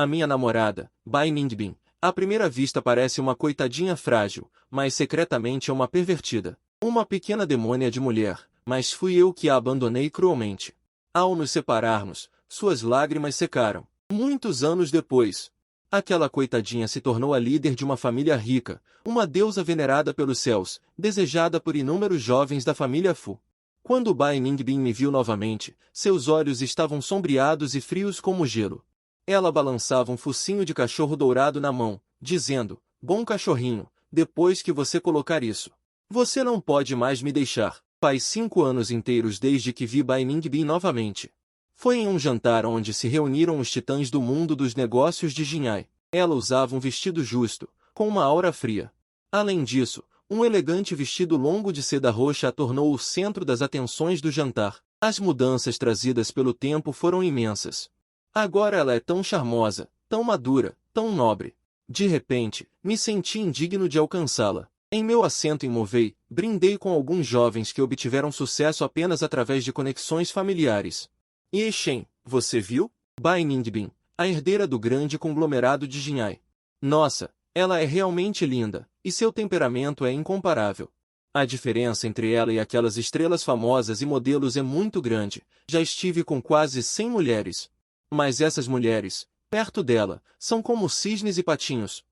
A minha namorada, Bai Ningbin, à primeira vista parece uma coitadinha frágil, mas secretamente é uma pervertida. Uma pequena demônia de mulher, mas fui eu que a abandonei cruelmente. Ao nos separarmos, suas lágrimas secaram. Muitos anos depois, aquela coitadinha se tornou a líder de uma família rica, uma deusa venerada pelos céus, desejada por inúmeros jovens da família Fu. Quando Bai Ningbin me viu novamente, seus olhos estavam sombreados e frios como gelo. Ela balançava um focinho de cachorro dourado na mão, dizendo: "Bom cachorrinho, depois que você colocar isso, você não pode mais me deixar." Faz 5 anos inteiros desde que vi Bai Ningbin novamente. Foi em um jantar onde se reuniram os titãs do mundo dos negócios de Jinhai. Ela usava um vestido justo, com uma aura fria. Além disso, um elegante vestido longo de seda roxa a tornou o centro das atenções do jantar. As mudanças trazidas pelo tempo foram imensas. Agora ela é tão charmosa, tão madura, tão nobre. De repente, me senti indigno de alcançá-la. Em meu assento em Movei, brindei com alguns jovens que obtiveram sucesso apenas através de conexões familiares. E Shen, você viu? Bai Ningbin, a herdeira do grande conglomerado de Jinhai. Nossa, ela é realmente linda, e seu temperamento é incomparável. A diferença entre ela e aquelas estrelas famosas e modelos é muito grande. Já estive com quase 100 mulheres. Mas essas mulheres, perto dela, são como cisnes e patinhos.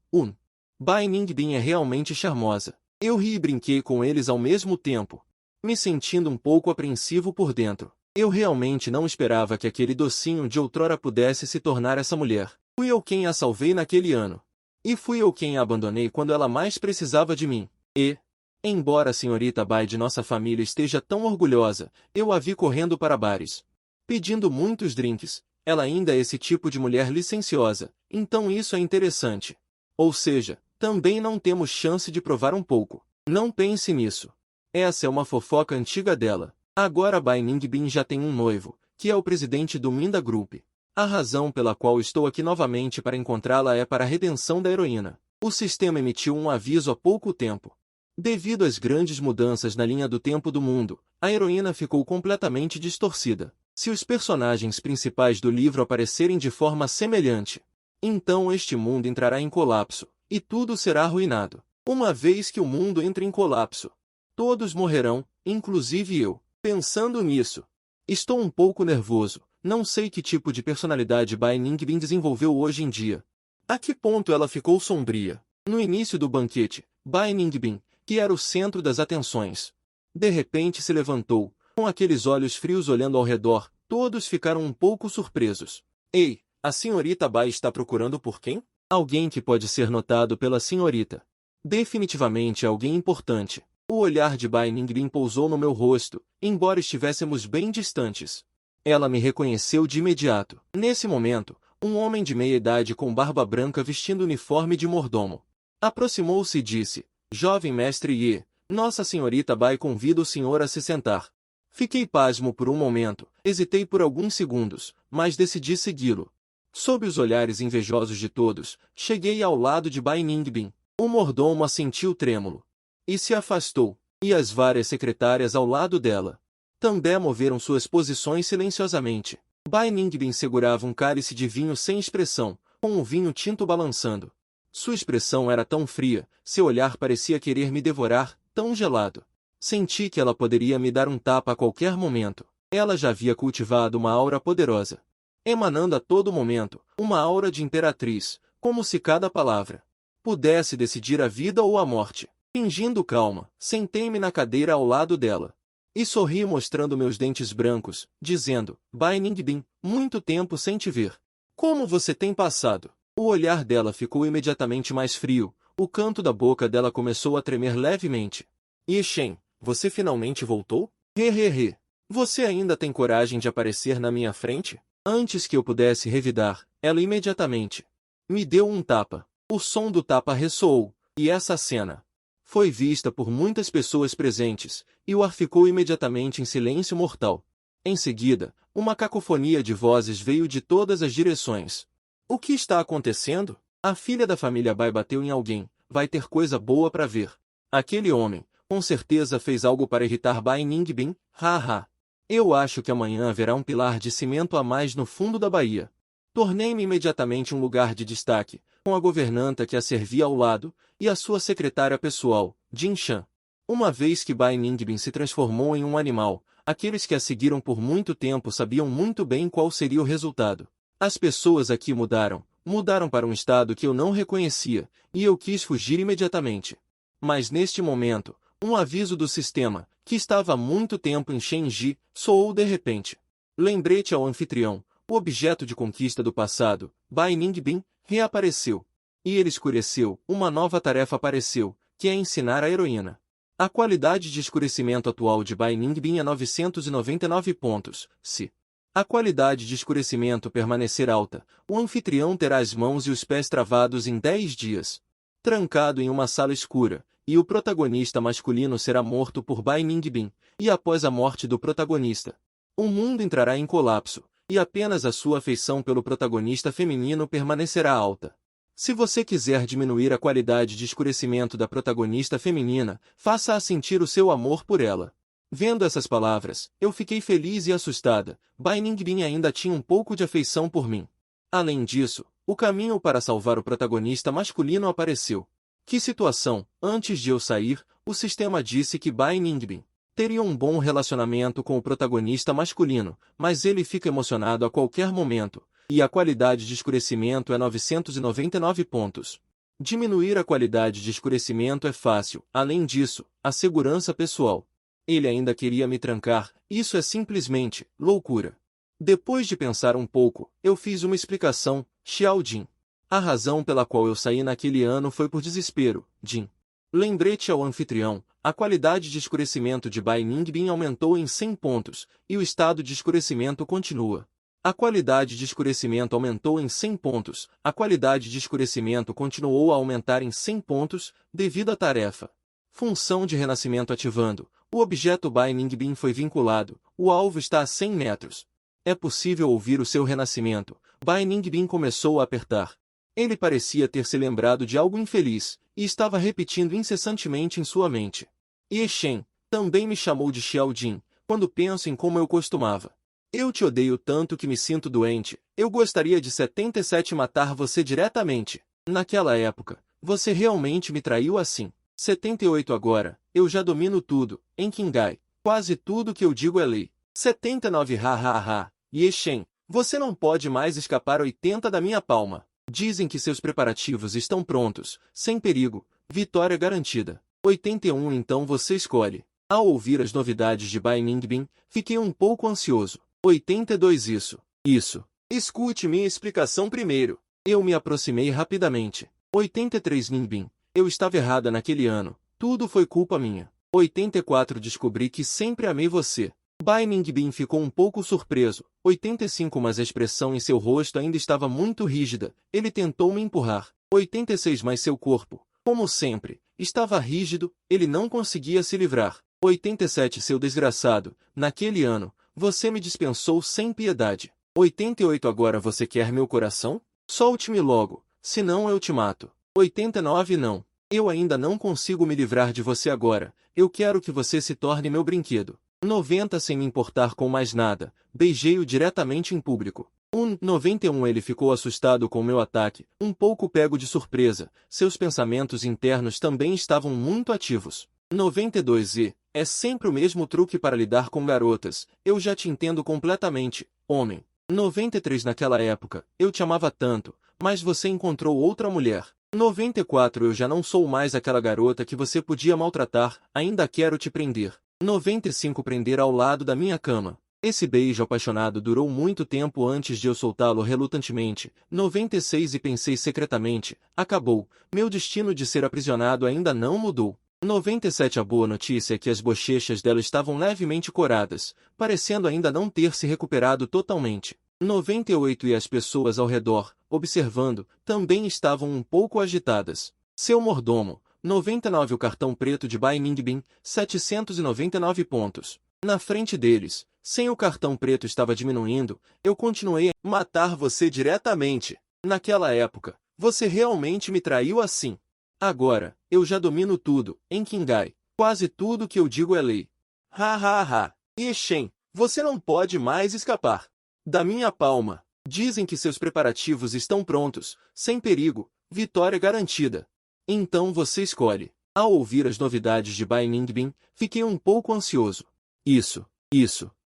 Bai Ningbin é realmente charmosa. Eu ri e brinquei com eles ao mesmo tempo, me sentindo um pouco apreensivo por dentro. Eu realmente não esperava que aquele docinho de outrora pudesse se tornar essa mulher. Fui eu quem a salvei naquele ano. E fui eu quem a abandonei quando ela mais precisava de mim. E, embora a senhorita Bai de nossa família esteja tão orgulhosa, eu a vi correndo para bares, pedindo muitos drinks. Ela ainda é esse tipo de mulher licenciosa, então isso é interessante. Ou seja, também não temos chance de provar um pouco. Não pense nisso. Essa é uma fofoca antiga dela. Agora Bai Ningbin já tem um noivo, que é o presidente do Minda Group. A razão pela qual estou aqui novamente para encontrá-la é para a redenção da heroína. O sistema emitiu um aviso há pouco tempo. Devido às grandes mudanças na linha do tempo do mundo, a heroína ficou completamente distorcida. Se os personagens principais do livro aparecerem de forma semelhante, então este mundo entrará em colapso, e tudo será arruinado. Uma vez que o mundo entre em colapso, todos morrerão, inclusive eu. Pensando nisso, estou um pouco nervoso. Não sei que tipo de personalidade Bai Ningbin desenvolveu hoje em dia. A que ponto ela ficou sombria? No início do banquete, Bai Ningbin, que era o centro das atenções, de repente se levantou, com aqueles olhos frios olhando ao redor. Todos ficaram um pouco surpresos. Ei, a senhorita Bai está procurando por quem? Alguém que pode ser notado pela senhorita. Definitivamente alguém importante. O olhar de Bai Ningbin pousou no meu rosto, embora estivéssemos bem distantes. Ela me reconheceu de imediato. Nesse momento, um homem de meia idade com barba branca vestindo uniforme de mordomo aproximou-se e disse: "Jovem mestre Ye, Nossa Senhorita Bai convida o senhor a se sentar." Fiquei pasmo por um momento, hesitei por alguns segundos, mas decidi segui-lo. Sob os olhares invejosos de todos, cheguei ao lado de Bai Ningbin. O mordomo assentiu trêmulo e se afastou, e as várias secretárias ao lado dela também moveram suas posições silenciosamente. Bai Ningbin segurava um cálice de vinho sem expressão, com o vinho tinto balançando. Sua expressão era tão fria, seu olhar parecia querer me devorar, tão gelado. Senti que ela poderia me dar um tapa a qualquer momento. Ela já havia cultivado uma aura poderosa, emanando a todo momento, uma aura de imperatriz, como se cada palavra pudesse decidir a vida ou a morte. Fingindo calma, sentei-me na cadeira ao lado dela e sorri mostrando meus dentes brancos, dizendo: "Bai Ningbin, muito tempo sem te ver. Como você tem passado?" O olhar dela ficou imediatamente mais frio, o canto da boca dela começou a tremer levemente. "E Shen, você finalmente voltou? Hehehe. Você ainda tem coragem de aparecer na minha frente?" Antes que eu pudesse revidar, ela imediatamente me deu um tapa. O som do tapa ressoou, e essa cena foi vista por muitas pessoas presentes, e o ar ficou imediatamente em silêncio mortal. Em seguida, uma cacofonia de vozes veio de todas as direções. "O que está acontecendo? A filha da família Bai bateu em alguém, vai ter coisa boa para ver. Aquele homem, com certeza fez algo para irritar Bai Ningbin, haha. Eu acho que amanhã haverá um pilar de cimento a mais no fundo da baía." Tornei-me imediatamente um lugar de destaque, com a governanta que a servia ao lado, e a sua secretária pessoal, Jin Shan. Uma vez que Bai Ningbin se transformou em um animal, aqueles que a seguiram por muito tempo sabiam muito bem qual seria o resultado. As pessoas aqui mudaram para um estado que eu não reconhecia, e eu quis fugir imediatamente. Mas neste momento, um aviso do sistema, que estava há muito tempo em Shenji, soou de repente. Lembrete ao anfitrião, o objeto de conquista do passado, Bai Ningbin, reapareceu. E ele escureceu, uma nova tarefa apareceu, que é ensinar a heroína. A qualidade de escurecimento atual de Bai Ningbin é 999 pontos. Se a qualidade de escurecimento permanecer alta, o anfitrião terá as mãos e os pés travados em 10 dias. Trancado em uma sala escura, e o protagonista masculino será morto por Bai Ningbin, e após a morte do protagonista, o mundo entrará em colapso, e apenas a sua afeição pelo protagonista feminino permanecerá alta. Se você quiser diminuir a qualidade de escurecimento da protagonista feminina, faça-a sentir o seu amor por ela. Vendo essas palavras, eu fiquei feliz e assustada. Bai Ningbin ainda tinha um pouco de afeição por mim. Além disso, o caminho para salvar o protagonista masculino apareceu. Que situação! Antes de eu sair, o sistema disse que Bai Ningbin teria um bom relacionamento com o protagonista masculino, mas ele fica emocionado a qualquer momento, e a qualidade de escurecimento é 999 pontos. Diminuir a qualidade de escurecimento é fácil, além disso, a segurança pessoal. Ele ainda queria me trancar, isso é simplesmente loucura. Depois de pensar um pouco, eu fiz uma explicação, Xiao Jin. A razão pela qual eu saí naquele ano foi por desespero, Jin. Lembrete ao anfitrião, a qualidade de escurecimento de Bai Ningbin aumentou em 100 pontos, e o estado de escurecimento continua. A qualidade de escurecimento aumentou em 100 pontos, a qualidade de escurecimento continuou a aumentar em 100 pontos, devido à tarefa. Função de renascimento ativando. O objeto Bai Ningbin foi vinculado, o alvo está a 100 metros. É possível ouvir o seu renascimento. Bai Ningbin começou a apertar. Ele parecia ter se lembrado de algo infeliz, e estava repetindo incessantemente em sua mente. Ye Shen também me chamou de Xiao Jin, quando penso em como eu costumava. Eu te odeio tanto que me sinto doente, eu gostaria de 77 matar você diretamente. Naquela época, você realmente me traiu assim. 78 agora, eu já domino tudo, em Qinghai, quase tudo que eu digo é lei. 79 ha. Ye Shen, você não pode mais escapar 80 da minha palma. Dizem que seus preparativos estão prontos, sem perigo, vitória garantida. 81 então você escolhe. Ao ouvir as novidades de Bai Ningbin, fiquei um pouco ansioso. 82 Isso. Escute minha explicação primeiro. Eu me aproximei rapidamente. 83 Ningbin. Eu estava errada naquele ano. Tudo foi culpa minha. 84 Descobri que sempre amei você. Bai Ningbin ficou um pouco surpreso. 85 Mas a expressão em seu rosto ainda estava muito rígida. Ele tentou me empurrar. 86 Mas seu corpo, como sempre, estava rígido, ele não conseguia se livrar. 87 Seu desgraçado, naquele ano, você me dispensou sem piedade. 88 Agora você quer meu coração? Solte-me logo, senão eu te mato. 89 Não. Eu ainda não consigo me livrar de você agora. Eu quero que você se torne meu brinquedo. 90 Sem me importar com mais nada, beijei-o diretamente em público. 91 Ele ficou assustado com meu ataque, um pouco pego de surpresa. Seus pensamentos internos também estavam muito ativos. 92 É sempre o mesmo truque para lidar com garotas. Eu já te entendo completamente, homem. 93 Naquela época, eu te amava tanto, mas você encontrou outra mulher. 94 Eu já não sou mais aquela garota que você podia maltratar, ainda quero te prender. 95 Prender ao lado da minha cama. Esse beijo apaixonado durou muito tempo antes de eu soltá-lo relutantemente. 96 E pensei secretamente, acabou, meu destino de ser aprisionado ainda não mudou. 97 A boa notícia é que as bochechas dela estavam levemente coradas, parecendo ainda não ter se recuperado totalmente. 98 E as pessoas ao redor, observando, também estavam um pouco agitadas. Seu mordomo. 99 O cartão preto de Bai Ningbin, 799 pontos. Na frente deles, sem o cartão preto estava diminuindo, eu continuei a matar você diretamente. Naquela época, você realmente me traiu assim. Agora, eu já domino tudo, em Qinghai. Quase tudo que eu digo é lei. Ha. Ye Shen, você não pode mais escapar da minha palma. Dizem que seus preparativos estão prontos, sem perigo, vitória garantida. Então você escolhe. Ao ouvir as novidades de Bai Ningbin, fiquei um pouco ansioso. Isso.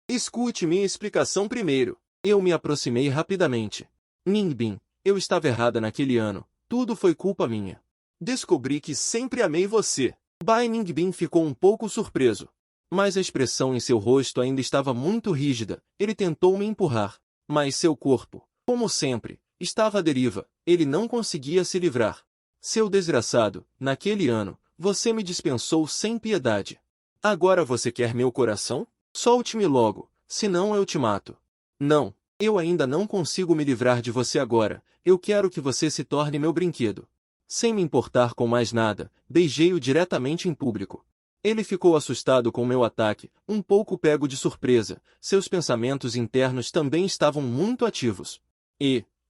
Escute minha explicação primeiro. Eu me aproximei rapidamente. Ningbin, eu estava errada naquele ano. Tudo foi culpa minha. Descobri que sempre amei você. Bai Ningbin ficou um pouco surpreso. Mas a expressão em seu rosto ainda estava muito rígida. Ele tentou me empurrar. Mas seu corpo, como sempre, estava à deriva. Ele não conseguia se livrar. Seu desgraçado, naquele ano, você me dispensou sem piedade. Agora você quer meu coração? Solte-me logo, senão eu te mato. Não, eu ainda não consigo me livrar de você agora. Eu quero que você se torne meu brinquedo. Sem me importar com mais nada, beijei-o diretamente em público. Ele ficou assustado com meu ataque, um pouco pego de surpresa. Seus pensamentos internos também estavam muito ativos.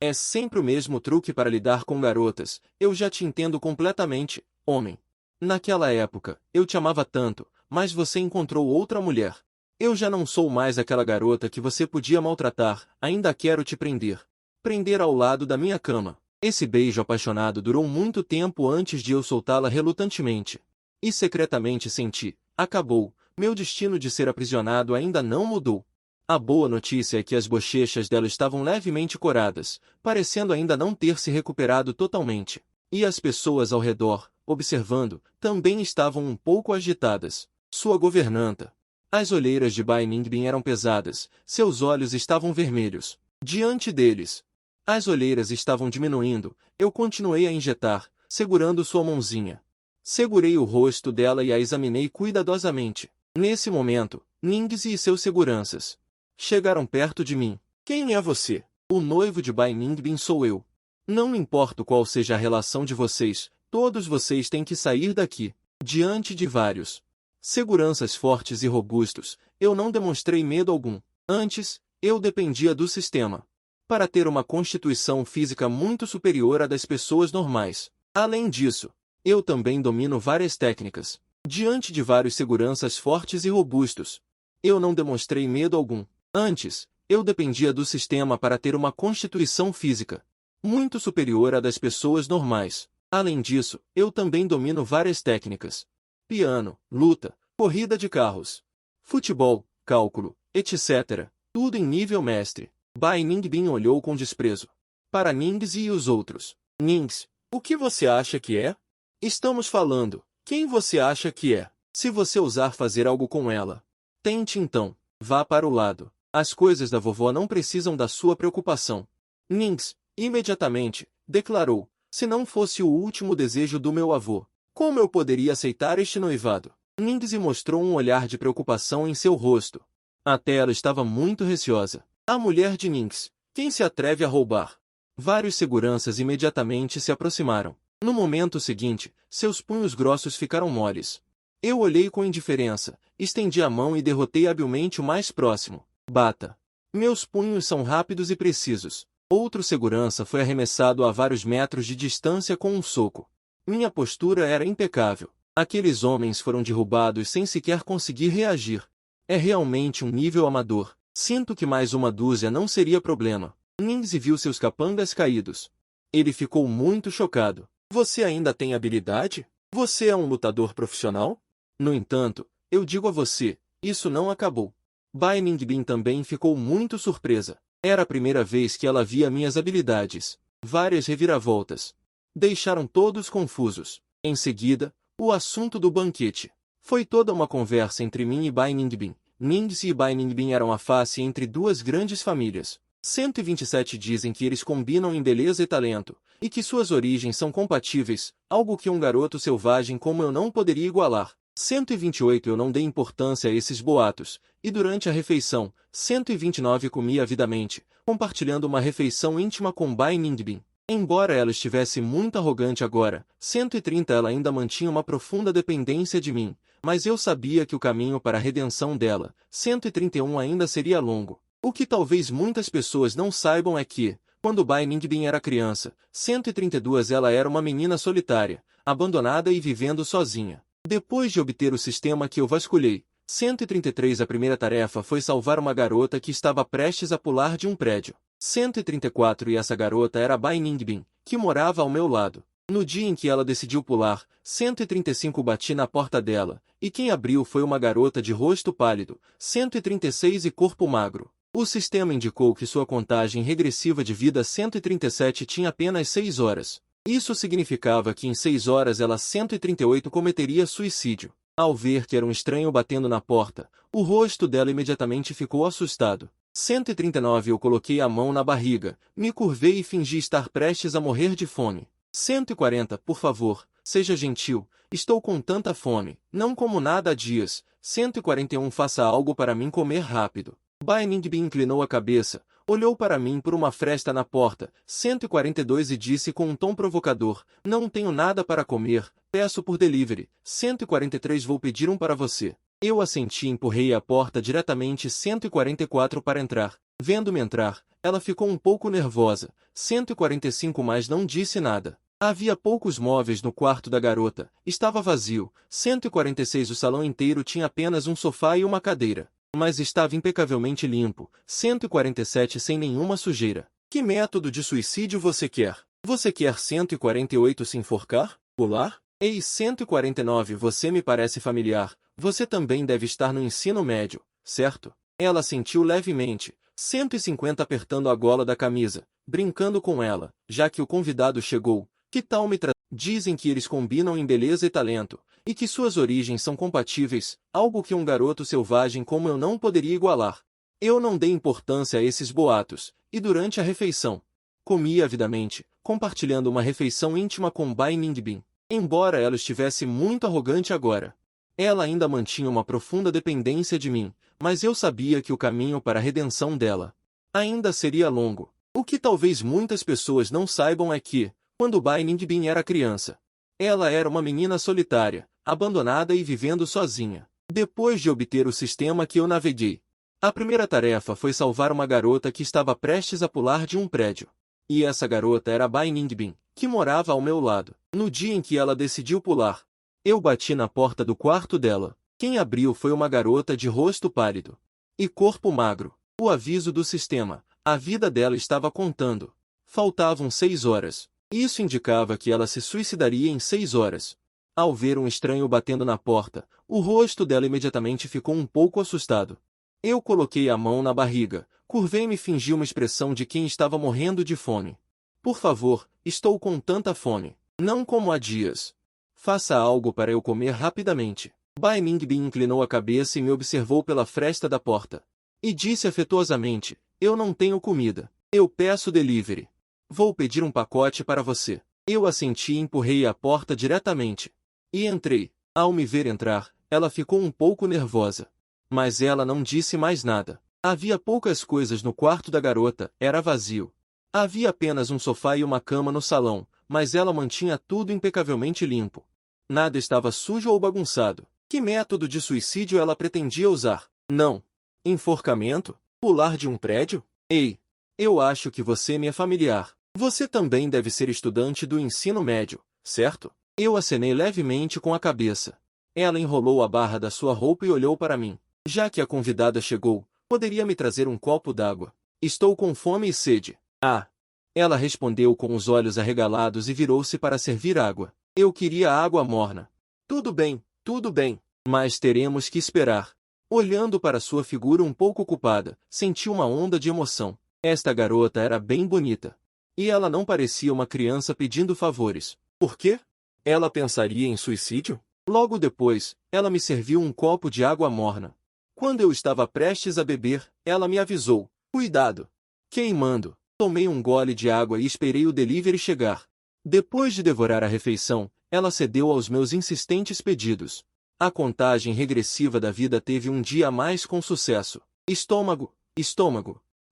É sempre o mesmo truque para lidar com garotas. Eu já te entendo completamente, homem. Naquela época, eu te amava tanto, mas você encontrou outra mulher. Eu já não sou mais aquela garota que você podia maltratar, ainda quero te prender. Prender ao lado da minha cama. Esse beijo apaixonado durou muito tempo antes de eu soltá-la relutantemente. E secretamente senti, acabou, meu destino de ser aprisionado ainda não mudou. A boa notícia é que as bochechas dela estavam levemente coradas, parecendo ainda não ter se recuperado totalmente. E as pessoas ao redor, observando, também estavam um pouco agitadas. Sua governanta. As olheiras de Bai Ningbin eram pesadas, seus olhos estavam vermelhos. Diante deles, as olheiras estavam diminuindo, eu continuei a injetar, segurando sua mãozinha. Segurei o rosto dela e a examinei cuidadosamente. Nesse momento, Ningzi e seus seguranças chegaram perto de mim. Quem é você? O noivo de Bai Ningbin sou eu. Não importa qual seja a relação de vocês, todos vocês têm que sair daqui. Diante de vários seguranças fortes e robustos, eu não demonstrei medo algum. Antes, eu dependia do sistema para ter uma constituição física muito superior à das pessoas normais. Além disso, eu também domino várias técnicas. Diante de vários seguranças fortes e robustos, eu não demonstrei medo algum. Antes, eu dependia do sistema para ter uma constituição física muito superior à das pessoas normais. Além disso, eu também domino várias técnicas. Piano, luta, corrida de carros, futebol, cálculo, etc. Tudo em nível mestre. Bai Ningbin olhou com desprezo para Ningzi e os outros. Ningzi, o que você acha que é? Estamos falando. Quem você acha que é? Se você ousar fazer algo com ela, tente então. Vá para o lado. As coisas da vovó não precisam da sua preocupação. Ningzi, imediatamente, declarou. Se não fosse o último desejo do meu avô, como eu poderia aceitar este noivado? Ningzi mostrou um olhar de preocupação em seu rosto. Até ela estava muito receosa. A mulher de Ningzi. Quem se atreve a roubar? Vários seguranças imediatamente se aproximaram. No momento seguinte, seus punhos grossos ficaram moles. Eu olhei com indiferença, estendi a mão e derrotei habilmente o mais próximo. Bata. Meus punhos são rápidos e precisos. Outro segurança foi arremessado a vários metros de distância com um soco. Minha postura era impecável. Aqueles homens foram derrubados sem sequer conseguir reagir. É realmente um nível amador. Sinto que mais uma dúzia não seria problema. Ningzi viu seus capangas caídos. Ele ficou muito chocado. Você ainda tem habilidade? Você é um lutador profissional? No entanto, eu digo a você, isso não acabou. Bai Ningbin também ficou muito surpresa. Era a primeira vez que ela via minhas habilidades. Várias reviravoltas deixaram todos confusos. Em seguida, o assunto do banquete. Foi toda uma conversa entre mim e Bai Ningbin. Ningzi e Bai Ningbin eram a face entre duas grandes famílias. 127 dizem que eles combinam em beleza e talento, e que suas origens são compatíveis, algo que um garoto selvagem como eu não poderia igualar. 128 eu não dei importância a esses boatos, e durante a refeição, 129 comi avidamente, compartilhando uma refeição íntima com Bai Ningbin. Embora ela estivesse muito arrogante agora, 130 ela ainda mantinha uma profunda dependência de mim, mas eu sabia que o caminho para a redenção dela, 131 ainda seria longo. O que talvez muitas pessoas não saibam é que, quando Bai Ningbin era criança, 132 ela era uma menina solitária, abandonada e vivendo sozinha. Depois de obter o sistema que eu vasculhei, 133 a primeira tarefa foi salvar uma garota que estava prestes a pular de um prédio. 134 E essa garota era Bai Ningbin, que morava ao meu lado. No dia em que ela decidiu pular, 135 bati na porta dela, e quem abriu foi uma garota de rosto pálido, 136 e corpo magro. O sistema indicou que sua contagem regressiva de vida 137 tinha apenas 6 horas. Isso significava que em 6 horas ela 138 cometeria suicídio. Ao ver que era um estranho batendo na porta, o rosto dela imediatamente ficou assustado. 139 Eu coloquei a mão na barriga, me curvei e fingi estar prestes a morrer de fome. 140 Por favor, seja gentil, estou com tanta fome, não como nada há dias. 141 Faça algo para mim comer rápido. Bai Ningbin inclinou a cabeça, olhou para mim por uma fresta na porta, 142 e disse com um tom provocador, não tenho nada para comer, peço por delivery. 143 Vou pedir um para você. Eu assenti e empurrei a porta diretamente 144 para entrar. Vendo-me entrar, ela ficou um pouco nervosa. 145 Mas não disse nada. Havia poucos móveis no quarto da garota, estava vazio. 146 O salão inteiro tinha apenas um sofá e uma cadeira. Mas estava impecavelmente limpo. 147 Sem nenhuma sujeira. Que método de suicídio você quer? Você quer 148 se enforcar? Pular? Ei, 149 Você me parece familiar. Você também deve estar no ensino médio, certo? Ela sentiu levemente. 150 apertando a gola da camisa, brincando com ela, já que o convidado chegou. Que tal me trazer? Dizem que eles combinam em beleza e talento, e que suas origens são compatíveis, algo que um garoto selvagem como eu não poderia igualar. Eu não dei importância a esses boatos, e durante a refeição, comi avidamente, compartilhando uma refeição íntima com Bai Ningbin. Embora ela estivesse muito arrogante agora, ela ainda mantinha uma profunda dependência de mim, mas eu sabia que o caminho para a redenção dela ainda seria longo. O que talvez muitas pessoas não saibam é que, quando Bai Ningbin era criança, ela era uma menina solitária, abandonada e vivendo sozinha. Depois de obter o sistema que eu naveguei, a primeira tarefa foi salvar uma garota que estava prestes a pular de um prédio. E essa garota era Bai Ningbin, que morava ao meu lado. No dia em que ela decidiu pular, eu bati na porta do quarto dela. Quem abriu foi uma garota de rosto pálido e corpo magro. O aviso do sistema, a vida dela estava contando. Faltavam 6 horas. Isso indicava que ela se suicidaria em 6 horas. Ao ver um estranho batendo na porta, o rosto dela imediatamente ficou um pouco assustado. Eu coloquei a mão na barriga, curvei-me e fingi uma expressão de quem estava morrendo de fome. Por favor, estou com tanta fome. Não como há dias. Faça algo para eu comer rapidamente. Bai Ningbin inclinou a cabeça e me observou pela fresta da porta. E disse afetuosamente, eu não tenho comida. Eu peço delivery. Vou pedir um pacote para você. Eu assenti e empurrei a porta diretamente. E entrei. Ao me ver entrar, ela ficou um pouco nervosa. Mas ela não disse mais nada. Havia poucas coisas no quarto da garota, era vazio. Havia apenas um sofá e uma cama no salão, mas ela mantinha tudo impecavelmente limpo. Nada estava sujo ou bagunçado. Que método de suicídio ela pretendia usar? Não. Enforcamento? Pular de um prédio? Ei, eu acho que você me é familiar. Você também deve ser estudante do ensino médio, certo? Eu acenei levemente com a cabeça. Ela enrolou a barra da sua roupa e olhou para mim. Já que a convidada chegou, poderia me trazer um copo d'água? Estou com fome e sede. Ah! Ela respondeu com os olhos arregalados e virou-se para servir água. Eu queria água morna. Tudo bem, mas teremos que esperar. Olhando para sua figura um pouco ocupada, senti uma onda de emoção. Esta garota era bem bonita. E ela não parecia uma criança pedindo favores. Por quê? Ela pensaria em suicídio? Logo depois, ela me serviu um copo de água morna. Quando eu estava prestes a beber, ela me avisou. Cuidado! Queimando. Tomei um gole de água e esperei o delivery chegar. Depois de devorar a refeição, ela cedeu aos meus insistentes pedidos. A contagem regressiva da vida teve um dia a mais com sucesso. Estômago.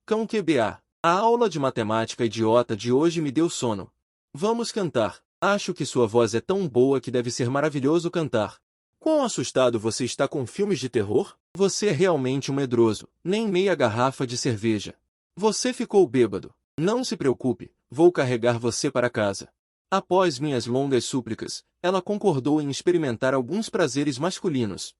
Cão QBA. A aula de matemática idiota de hoje me deu sono. Vamos cantar. Acho que sua voz é tão boa que deve ser maravilhoso cantar. Quão assustado você está com filmes de terror? Você é realmente um medroso. Nem meia garrafa de cerveja. Você ficou bêbado. Não se preocupe, vou carregar você para casa. Após minhas longas súplicas, ela concordou em experimentar alguns prazeres masculinos.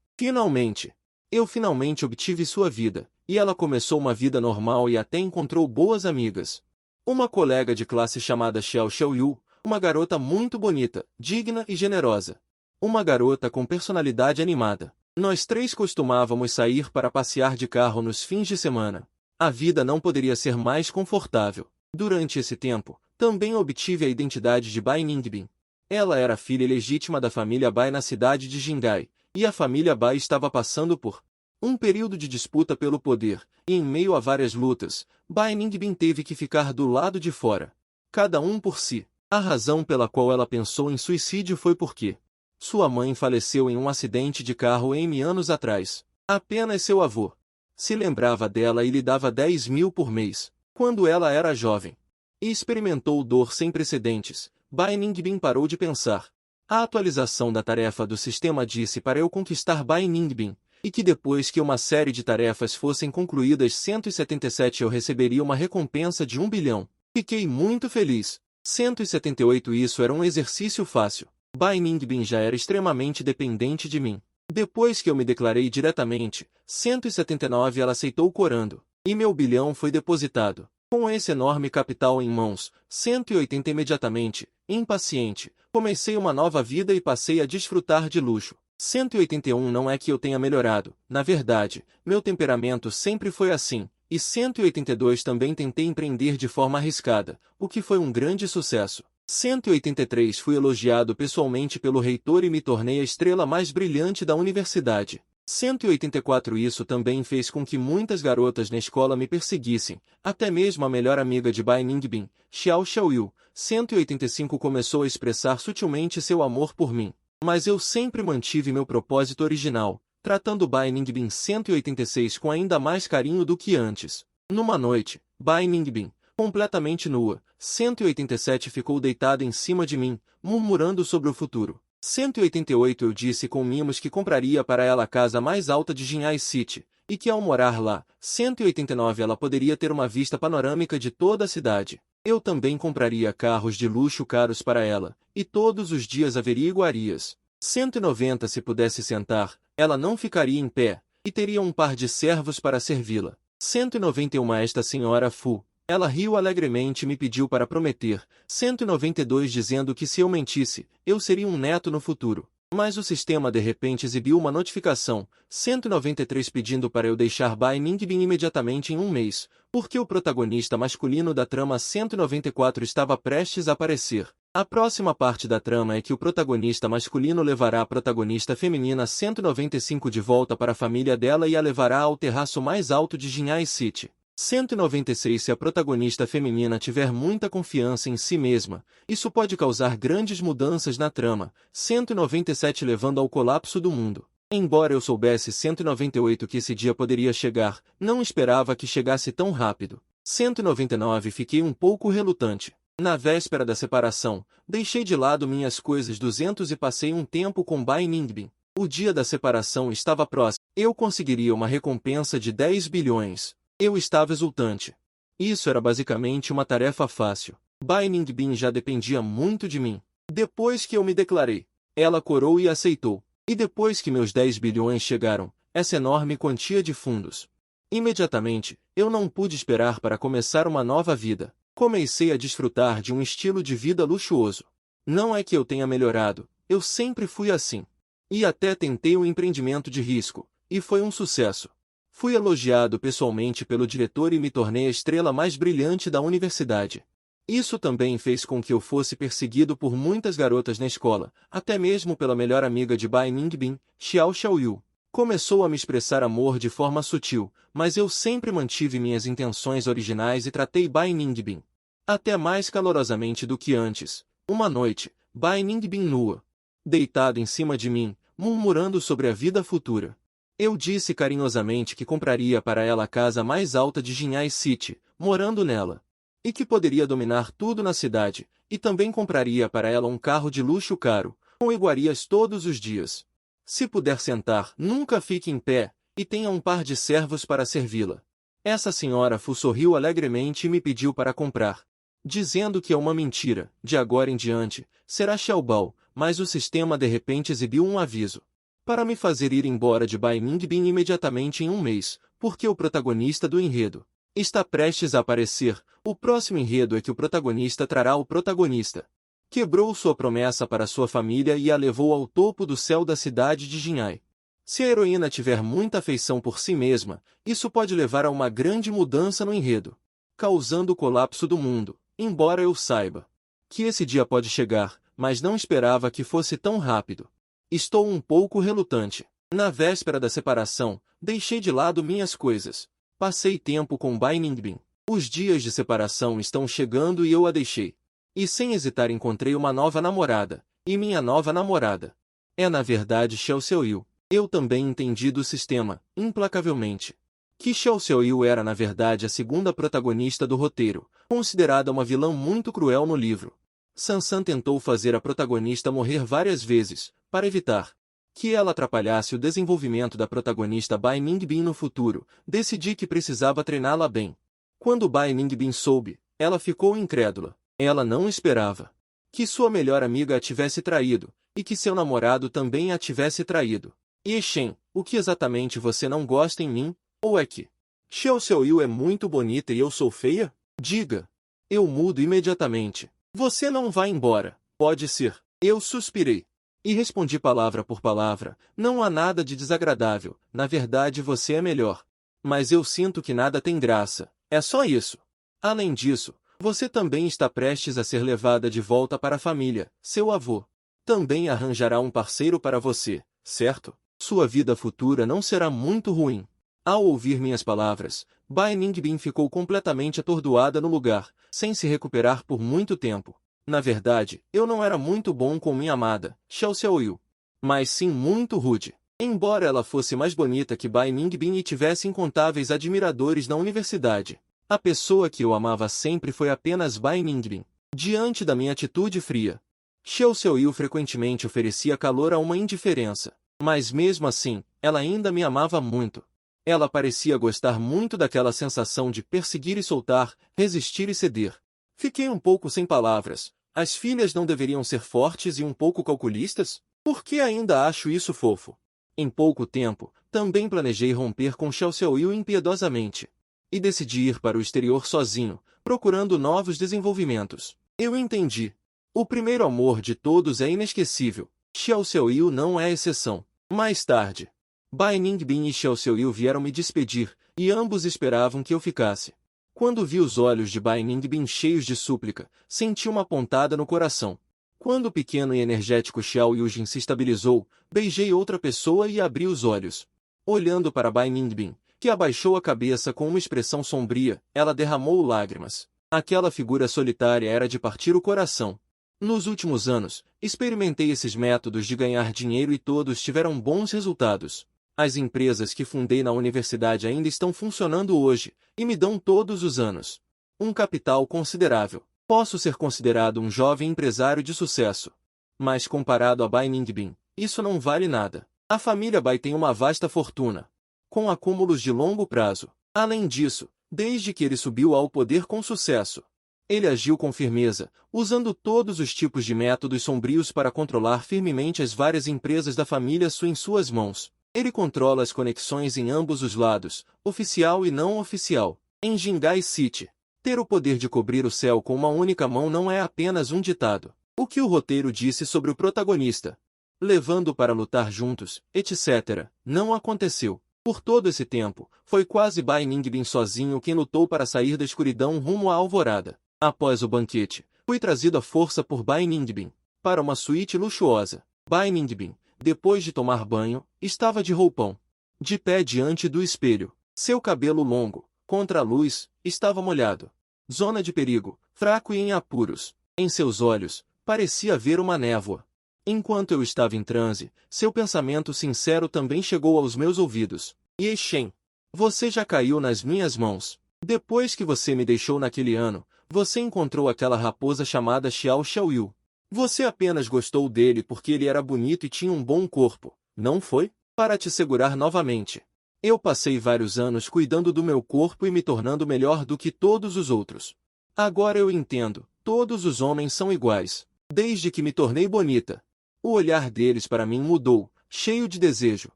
Eu finalmente obtive sua vida, e ela começou uma vida normal e até encontrou boas amigas. Uma colega de classe chamada Xiao Xiaoyu, uma garota muito bonita, digna e generosa. Uma garota com personalidade animada. Nós três costumávamos sair para passear de carro nos fins de semana. A vida não poderia ser mais confortável. Durante esse tempo, também obtive a identidade de Bai Ningbin. Ela era filha ilegítima da família Bai na cidade de Jingai, e a família Bai estava passando por um período de disputa pelo poder, e em meio a várias lutas, Bai Ningbin teve que ficar do lado de fora. Cada um por si. A razão pela qual ela pensou em suicídio foi porque sua mãe faleceu em um acidente de carro M anos atrás. Apenas seu avô se lembrava dela e lhe dava 10.000 por mês, quando ela era jovem. E experimentou dor sem precedentes. Bai Ningbin parou de pensar. A atualização da tarefa do sistema disse para eu conquistar Bai Ningbin, e que depois que uma série de tarefas fossem concluídas 177 eu receberia uma recompensa de 1 bilhão. Fiquei muito feliz. 178 Isso era um exercício fácil. Bai Ningbin já era extremamente dependente de mim. Depois que eu me declarei diretamente, 179 ela aceitou corando, e meu bilhão foi depositado. Com esse enorme capital em mãos, 180 imediatamente, impaciente, comecei uma nova vida e passei a desfrutar de luxo. 181 Não é que eu tenha melhorado, na verdade, meu temperamento sempre foi assim, e 182 também tentei empreender de forma arriscada, o que foi um grande sucesso. 183 Fui elogiado pessoalmente pelo reitor e me tornei a estrela mais brilhante da universidade. 184 Isso também fez com que muitas garotas na escola me perseguissem, até mesmo a melhor amiga de Bai Ningbin, Xiao Xiaoyu. 185 Começou a expressar sutilmente seu amor por mim, mas eu sempre mantive meu propósito original, tratando Bai Ningbin. 186 Com ainda mais carinho do que antes. Numa noite, Bai Ningbin, completamente nua, 187 ficou deitada em cima de mim, murmurando sobre o futuro. 188 Eu disse com mimos que compraria para ela a casa mais alta de Jinhai City, e que ao morar lá, 189 ela poderia ter uma vista panorâmica de toda a cidade. Eu também compraria carros de luxo caros para ela, e todos os dias haveria iguarias. 190 Se pudesse sentar, ela não ficaria em pé, e teria um par de servos para servi-la. 191 Esta senhora Fu. Ela riu alegremente e me pediu para prometer. 192 Dizendo que se eu mentisse, eu seria um neto no futuro. Mas o sistema de repente exibiu uma notificação. 193 Pedindo para eu deixar Bai Ningbin imediatamente em um mês, porque o protagonista masculino da trama 194 estava prestes a aparecer. A próxima parte da trama é que o protagonista masculino levará a protagonista feminina 195 de volta para a família dela e a levará ao terraço mais alto de Jinhai City. 196 Se a protagonista feminina tiver muita confiança em si mesma, isso pode causar grandes mudanças na trama. 197 Levando ao colapso do mundo. Embora eu soubesse 198 que esse dia poderia chegar, não esperava que chegasse tão rápido. 199 Fiquei um pouco relutante. Na véspera da separação, deixei de lado minhas coisas 200 e passei um tempo com Bai Ningbin. O dia da separação estava próximo. Eu conseguiria uma recompensa de 10 bilhões. Eu estava exultante. Isso era basicamente uma tarefa fácil. Bai Ningbin já dependia muito de mim. Depois que eu me declarei, ela corou e aceitou. E depois que meus 10 bilhões chegaram, essa enorme quantia de fundos. Imediatamente, eu não pude esperar para começar uma nova vida. Comecei a desfrutar de um estilo de vida luxuoso. Não é que eu tenha melhorado, eu sempre fui assim. E até tentei um empreendimento de risco, e foi um sucesso. Fui elogiado pessoalmente pelo diretor e me tornei a estrela mais brilhante da universidade. Isso também fez com que eu fosse perseguido por muitas garotas na escola, até mesmo pela melhor amiga de Bai Ningbin, Xiao Xiaoyu. Começou a me expressar amor de forma sutil, mas eu sempre mantive minhas intenções originais e tratei Bai Ningbin até mais calorosamente do que antes. Uma noite, Bai Ningbin nua, deitada em cima de mim, murmurando sobre a vida futura. Eu disse carinhosamente que compraria para ela a casa mais alta de Jinhai City, morando nela. E que poderia dominar tudo na cidade, e também compraria para ela um carro de luxo caro, com iguarias todos os dias. Se puder sentar, nunca fique em pé, e tenha um par de servos para servi-la. Essa senhora Fu sorriu alegremente e me pediu para comprar, dizendo que é uma mentira. De agora em diante, será Xiaobao, mas o sistema de repente exibiu um aviso para me fazer ir embora de Bai Ningbin imediatamente em um mês, Porque o protagonista do enredo está prestes a aparecer. O próximo enredo é que o protagonista trará o protagonista. Quebrou sua promessa para sua família e a levou ao topo do céu da cidade de Jinhai. Se a heroína tiver muita afeição por si mesma, isso pode levar a uma grande mudança no enredo, causando o colapso do mundo. Embora eu saiba que esse dia pode chegar, mas não esperava que fosse tão rápido. Estou um pouco relutante. Na véspera da separação, deixei de lado minhas coisas. Passei tempo com Bai Ningbin. Os dias de separação estão chegando e eu a deixei. E sem hesitar encontrei uma nova namorada. E minha nova namorada é na verdade Xiao Xiaoyu. Eu também entendi do sistema, implacavelmente, que Xiao Xiaoyu era na verdade a segunda protagonista do roteiro, considerada uma vilã muito cruel no livro. Sansan tentou fazer a protagonista morrer várias vezes, para evitar que ela atrapalhasse o desenvolvimento da protagonista Bai Ningbin no futuro. Decidi que precisava treiná-la bem. Quando Bai Ningbin soube, ela ficou incrédula. Ela não esperava que sua melhor amiga a tivesse traído, e que seu namorado também a tivesse traído. E Shen, o que exatamente você não gosta em mim? Ou é que Xiao Xiaoyu é muito bonita e eu sou feia? Diga. Eu mudo imediatamente. Você não vai embora. Pode ser. Eu suspirei. E respondi palavra por palavra. Não há nada de desagradável. Na verdade você é melhor. Mas eu sinto que nada tem graça. É só isso. Além disso, você também está prestes a ser levada de volta para a família. Seu avô também arranjará um parceiro para você, certo? Sua vida futura não será muito ruim. Ao ouvir minhas palavras, Bai Ningbin ficou completamente atordoada no lugar, sem se recuperar por muito tempo. Na verdade, eu não era muito bom com minha amada, Xiao Xiaoyu, mas sim muito rude. Embora ela fosse mais bonita que Bai Ningbin e tivesse incontáveis admiradores na universidade, a pessoa que eu amava sempre foi apenas Bai Ningbin. Diante da minha atitude fria, Xiao Xiaoyu frequentemente oferecia calor a uma indiferença. Mas mesmo assim, ela ainda me amava muito. Ela parecia gostar muito daquela sensação de perseguir e soltar, resistir e ceder. Fiquei um pouco sem palavras. As filhas não deveriam ser fortes e um pouco calculistas? Por que ainda acho isso fofo? Em pouco tempo, também planejei romper com Xiao Xiaoyu impiedosamente. E decidi ir para o exterior sozinho, procurando novos desenvolvimentos. Eu entendi. O primeiro amor de todos é inesquecível. Xiao Xiaoyu não é exceção. Mais tarde, Bai Ningbin e Xiao Xiaoyu vieram me despedir, e ambos esperavam que eu ficasse. Quando vi os olhos de Bai Ningbin cheios de súplica, senti uma pontada no coração. Quando o pequeno e energético Xiao Yujin se estabilizou, beijei outra pessoa e abri os olhos. Olhando para Bai Ningbin, que abaixou a cabeça com uma expressão sombria, ela derramou lágrimas. Aquela figura solitária era de partir o coração. Nos últimos anos, experimentei esses métodos de ganhar dinheiro e todos tiveram bons resultados. As empresas que fundei na universidade ainda estão funcionando hoje, e me dão todos os anos um capital considerável. Posso ser considerado um jovem empresário de sucesso. Mas comparado a Bai Ningbin, isso não vale nada. A família Bai tem uma vasta fortuna, com acúmulos de longo prazo. Além disso, desde que ele subiu ao poder com sucesso, ele agiu com firmeza, usando todos os tipos de métodos sombrios para controlar firmemente as várias empresas da família Su em suas mãos. Ele controla as conexões em ambos os lados, oficial e não oficial. Em Jingai City, ter o poder de cobrir o céu com uma única mão não é apenas um ditado. O que o roteiro disse sobre o protagonista, levando para lutar juntos, etc., não aconteceu. Por todo esse tempo, foi quase Bai Ningbin sozinho quem lutou para sair da escuridão rumo à alvorada. Após o banquete, fui trazido à força por Bai Ningbin para uma suíte luxuosa. Bai Ningbin, depois de tomar banho, estava de roupão, de pé diante do espelho. Seu cabelo longo, contra a luz, estava molhado. Zona de perigo, fraco e em apuros. Em seus olhos, parecia haver uma névoa. Enquanto eu estava em transe, seu pensamento sincero também chegou aos meus ouvidos. Ye Shen, você já caiu nas minhas mãos. Depois que você me deixou naquele ano, você encontrou aquela raposa chamada Xiao Xiaoyu. Você apenas gostou dele porque ele era bonito e tinha um bom corpo, não foi? Para te segurar novamente. Eu passei vários anos cuidando do meu corpo e me tornando melhor do que todos os outros. Agora eu entendo, todos os homens são iguais. Desde que me tornei bonita, o olhar deles para mim mudou, cheio de desejo.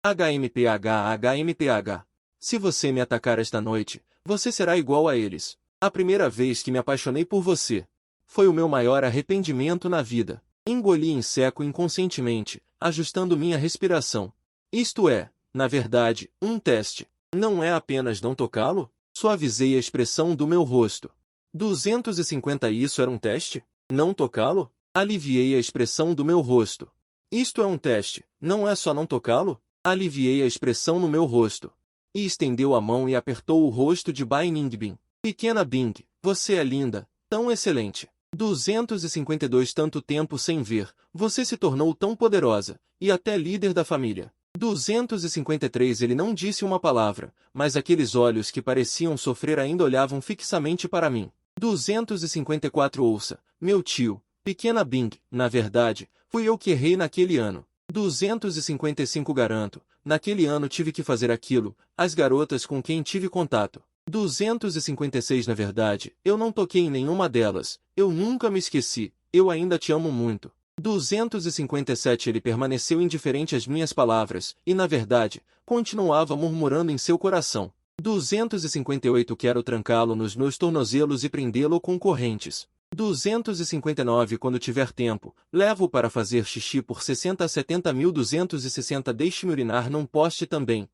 HMPH. Se você me atacar esta noite, você será igual a eles. A primeira vez que me apaixonei por você foi o meu maior arrependimento na vida. Engoli em seco inconscientemente, ajustando minha respiração. Isto é, na verdade, um teste. Não é apenas não tocá-lo? Suavizei a expressão do meu rosto. 250 Isso era um teste? Não tocá-lo? Aliviei a expressão do meu rosto. Isto é um teste, não é só não tocá-lo? Aliviei a expressão no meu rosto. E estendeu a mão e apertou o rosto de Bai Ningbin. Pequena Bing, você é linda, tão excelente. 252 Tanto tempo sem ver, você se tornou tão poderosa, e até líder da família. 253 Ele não disse uma palavra, mas aqueles olhos que pareciam sofrer ainda olhavam fixamente para mim. 254 Ouça, meu tio, pequena Bing, na verdade, fui eu que errei naquele ano. 255 Garanto, naquele ano tive que fazer aquilo, as garotas com quem tive contato. 256 Na verdade, eu não toquei em nenhuma delas, eu nunca me esqueci, eu ainda te amo muito. 257 Ele permaneceu indiferente às minhas palavras, e na verdade, continuava murmurando em seu coração. 258 Quero trancá-lo nos meus tornozelos e prendê-lo com correntes. 259 Quando tiver tempo, levo-o para fazer xixi por 60 a 70.260 Deixe-me urinar num poste também,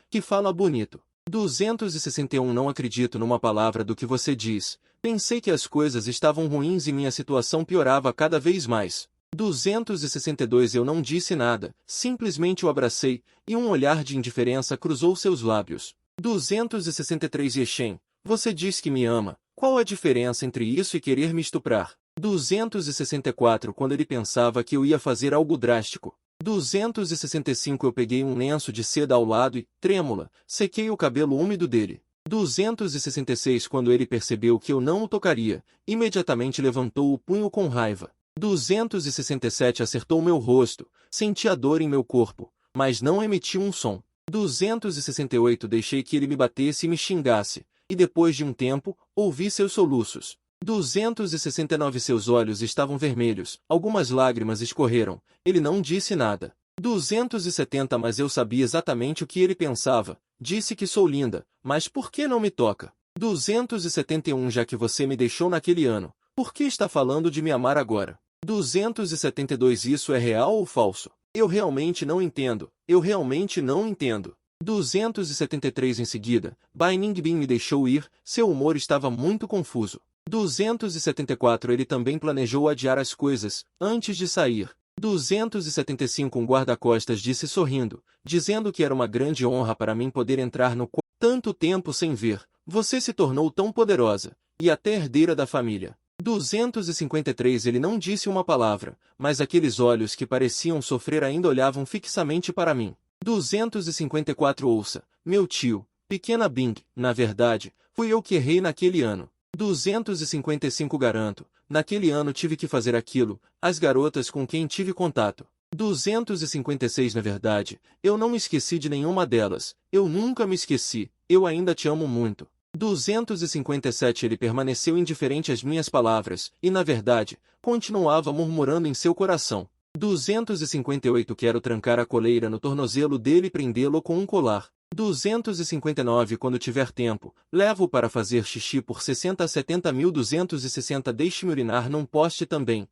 que fala bonito. 261 Não acredito numa palavra do que você diz. Pensei que as coisas estavam ruins e minha situação piorava cada vez mais. 262 Eu não disse nada, simplesmente o abracei, e um olhar de indiferença cruzou seus lábios. 263 Yeshen, você diz que me ama, qual a diferença entre isso e querer me estuprar? 264 Quando ele pensava que eu ia fazer algo drástico. 265 Eu peguei um lenço de seda ao lado e, trêmula, sequei o cabelo úmido dele. 266 Quando ele percebeu que eu não o tocaria, imediatamente levantou o punho com raiva. 267 Acertou meu rosto, senti a dor em meu corpo, mas não emiti um som. 268 Deixei que ele me batesse e me xingasse, e depois de um tempo, ouvi seus soluços. 269 Seus olhos estavam vermelhos, algumas lágrimas escorreram, ele não disse nada. 270 Mas eu sabia exatamente o que ele pensava, disse que sou linda, mas por que não me toca? 271 Já que você me deixou naquele ano, por que está falando de me amar agora? 272 Isso é real ou falso? Eu realmente não entendo, eu realmente não entendo. 273 Em seguida, Bai Ningbin me deixou ir, seu humor estava muito confuso. 274 Ele também planejou adiar as coisas, antes de sair. 275 Um guarda-costas disse sorrindo, dizendo que era uma grande honra para mim poder entrar no quarto. Tanto tempo sem ver, você se tornou tão poderosa, e até herdeira da família. 253 Ele não disse uma palavra, mas aqueles olhos que pareciam sofrer ainda olhavam fixamente para mim. 254 Ouça, meu tio, pequena Bing, na verdade, fui eu que errei naquele ano. 255 Garanto, naquele ano tive que fazer aquilo, as garotas com quem tive contato. 256 Na verdade, eu não me esqueci de nenhuma delas, eu nunca me esqueci, eu ainda te amo muito. 257 Ele permaneceu indiferente às minhas palavras, e na verdade, continuava murmurando em seu coração. 258 Quero trancar a coleira no tornozelo dele e prendê-lo com um colar. 259 Quando tiver tempo, levo-o para fazer xixi por 60 a 70.260 Deixe-me urinar num poste também,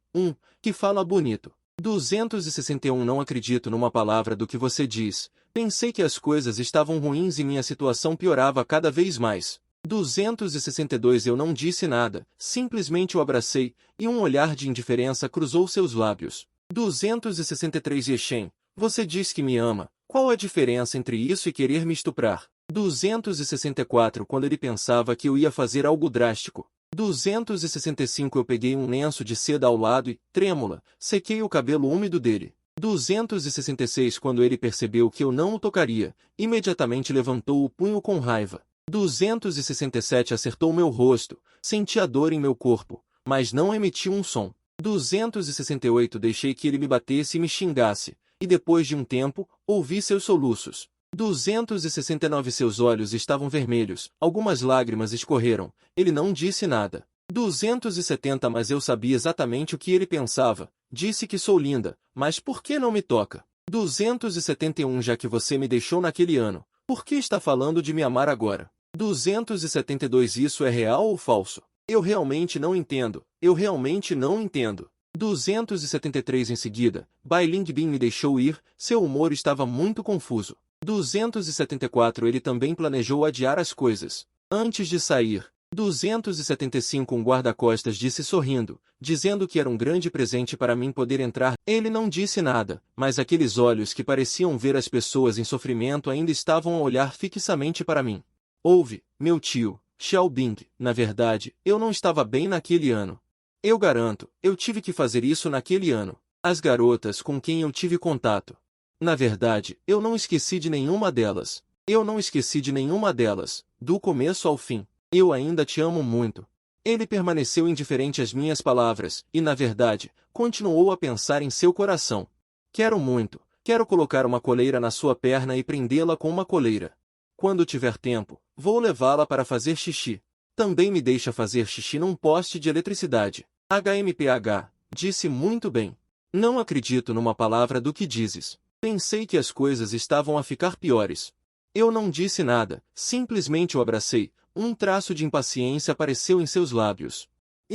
que fala bonito. 261 Não acredito numa palavra do que você diz. Pensei que as coisas estavam ruins e minha situação piorava cada vez mais. 262 Eu não disse nada, simplesmente o abracei, e um olhar de indiferença cruzou seus lábios. 263 Yeshen, você diz que me ama, qual a diferença entre isso e querer me estuprar? 264 Quando ele pensava que eu ia fazer algo drástico. 265 Eu peguei um lenço de seda ao lado e, trêmula, sequei o cabelo úmido dele. 266 Quando ele percebeu que eu não o tocaria, imediatamente levantou o punho com raiva. 267 Acertou meu rosto, senti a dor em meu corpo, mas não emiti um som. 268 Deixei que ele me batesse e me xingasse, e depois de um tempo, ouvi seus soluços. 269 Seus olhos estavam vermelhos, algumas lágrimas escorreram, ele não disse nada. 270 Mas eu sabia exatamente o que ele pensava, disse que sou linda, mas por que não me toca? 271 Já que você me deixou naquele ano, Por que está falando de me amar agora? 272 Isso é real ou falso? Eu realmente não entendo. Eu realmente não entendo. 273 Em seguida, Bai Lingbin me deixou ir, seu humor estava muito confuso. 274 Ele também planejou adiar as coisas. Antes de sair. 275 Um guarda-costas disse sorrindo, dizendo que era um grande presente para mim poder entrar. Ele não disse nada, mas aqueles olhos que pareciam ver as pessoas em sofrimento ainda estavam a olhar fixamente para mim. Ouve, meu tio, Xiaobing, na verdade, eu não estava bem naquele ano. Eu garanto, eu tive que fazer isso naquele ano. As garotas com quem eu tive contato. Na verdade, eu não esqueci de nenhuma delas. Eu não esqueci de nenhuma delas, do começo ao fim. Eu ainda te amo muito. Ele permaneceu indiferente às minhas palavras, e na verdade, continuou a pensar em seu coração. Quero muito, quero colocar uma coleira na sua perna e prendê-la com uma coleira. Quando tiver tempo, vou levá-la para fazer xixi. Também me deixa fazer xixi num poste de eletricidade. HMPH, disse muito bem. Não acredito numa palavra do que dizes. Pensei que as coisas estavam a ficar piores. Eu não disse nada, simplesmente o abracei. Um traço de impaciência apareceu em seus lábios.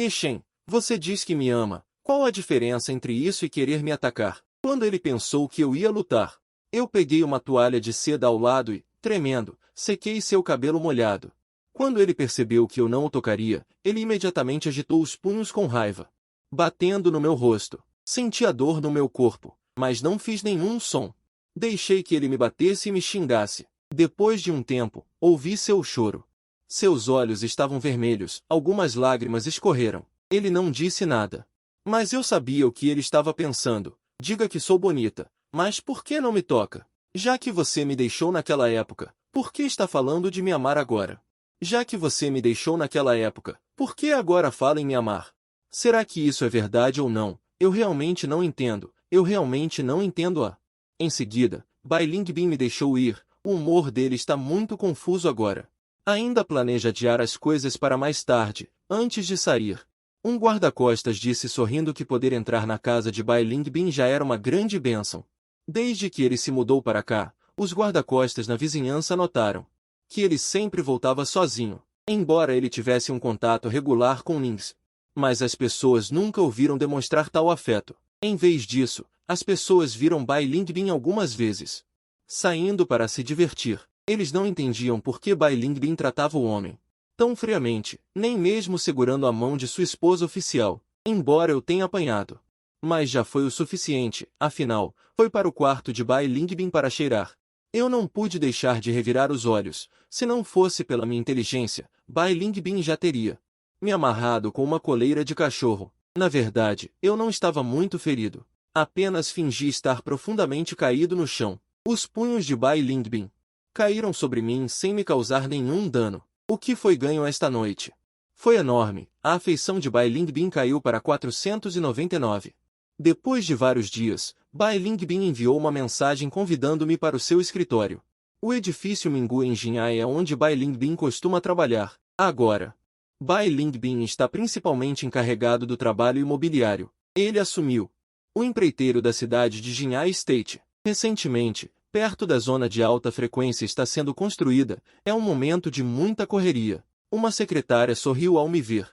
Shen, você diz que me ama. Qual a diferença entre isso e querer me atacar? Quando ele pensou que eu ia lutar, eu peguei uma toalha de seda ao lado e, tremendo, sequei seu cabelo molhado. Quando ele percebeu que eu não o tocaria, ele imediatamente agitou os punhos com raiva, batendo no meu rosto. Senti a dor no meu corpo, mas não fiz nenhum som. Deixei que ele me batesse e me xingasse. Depois de um tempo, ouvi seu choro. Seus olhos estavam vermelhos, algumas lágrimas escorreram. Ele não disse nada. Mas eu sabia o que ele estava pensando. Diga que sou bonita, mas por que não me toca? Já que você me deixou naquela época, por que está falando de me amar agora? Já que você me deixou naquela época, por que agora fala em me amar? Será que isso é verdade ou não? Eu realmente não entendo. Eu realmente não entendo. Em seguida, Bai Lingbin me deixou ir. O humor dele está muito confuso agora. Ainda planeja adiar as coisas para mais tarde, antes de sair. Um guarda-costas disse sorrindo que poder entrar na casa de Bai Lingbin já era uma grande bênção. Desde que ele se mudou para cá, os guarda-costas na vizinhança notaram que ele sempre voltava sozinho, embora ele tivesse um contato regular com Nings. Mas as pessoas nunca o viram demonstrar tal afeto. Em vez disso, as pessoas viram Bai Lingbin algumas vezes, saindo para se divertir. Eles não entendiam por que Bai Lingbin tratava o homem tão friamente, nem mesmo segurando a mão de sua esposa oficial, embora eu tenha apanhado. Mas já foi o suficiente, afinal, foi para o quarto de Bai Lingbin para cheirar. Eu não pude deixar de revirar os olhos. Se não fosse pela minha inteligência, Bai Lingbin já teria me amarrado com uma coleira de cachorro. Na verdade, eu não estava muito ferido. Apenas fingi estar profundamente caído no chão. Os punhos de Bai Lingbin caíram sobre mim sem me causar nenhum dano. O que foi ganho esta noite? Foi enorme. A afeição de Bai Lingbin caiu para 499. Depois de vários dias, Bai Lingbin enviou uma mensagem convidando-me para o seu escritório. O edifício Mingu em Jinhai é onde Bai Lingbin costuma trabalhar. Agora, Bai Lingbin está principalmente encarregado do trabalho imobiliário. Ele assumiu o empreiteiro da cidade de Jinhai State. Recentemente, perto da zona de alta frequência está sendo construída, é um momento de muita correria. Uma secretária sorriu ao me ver.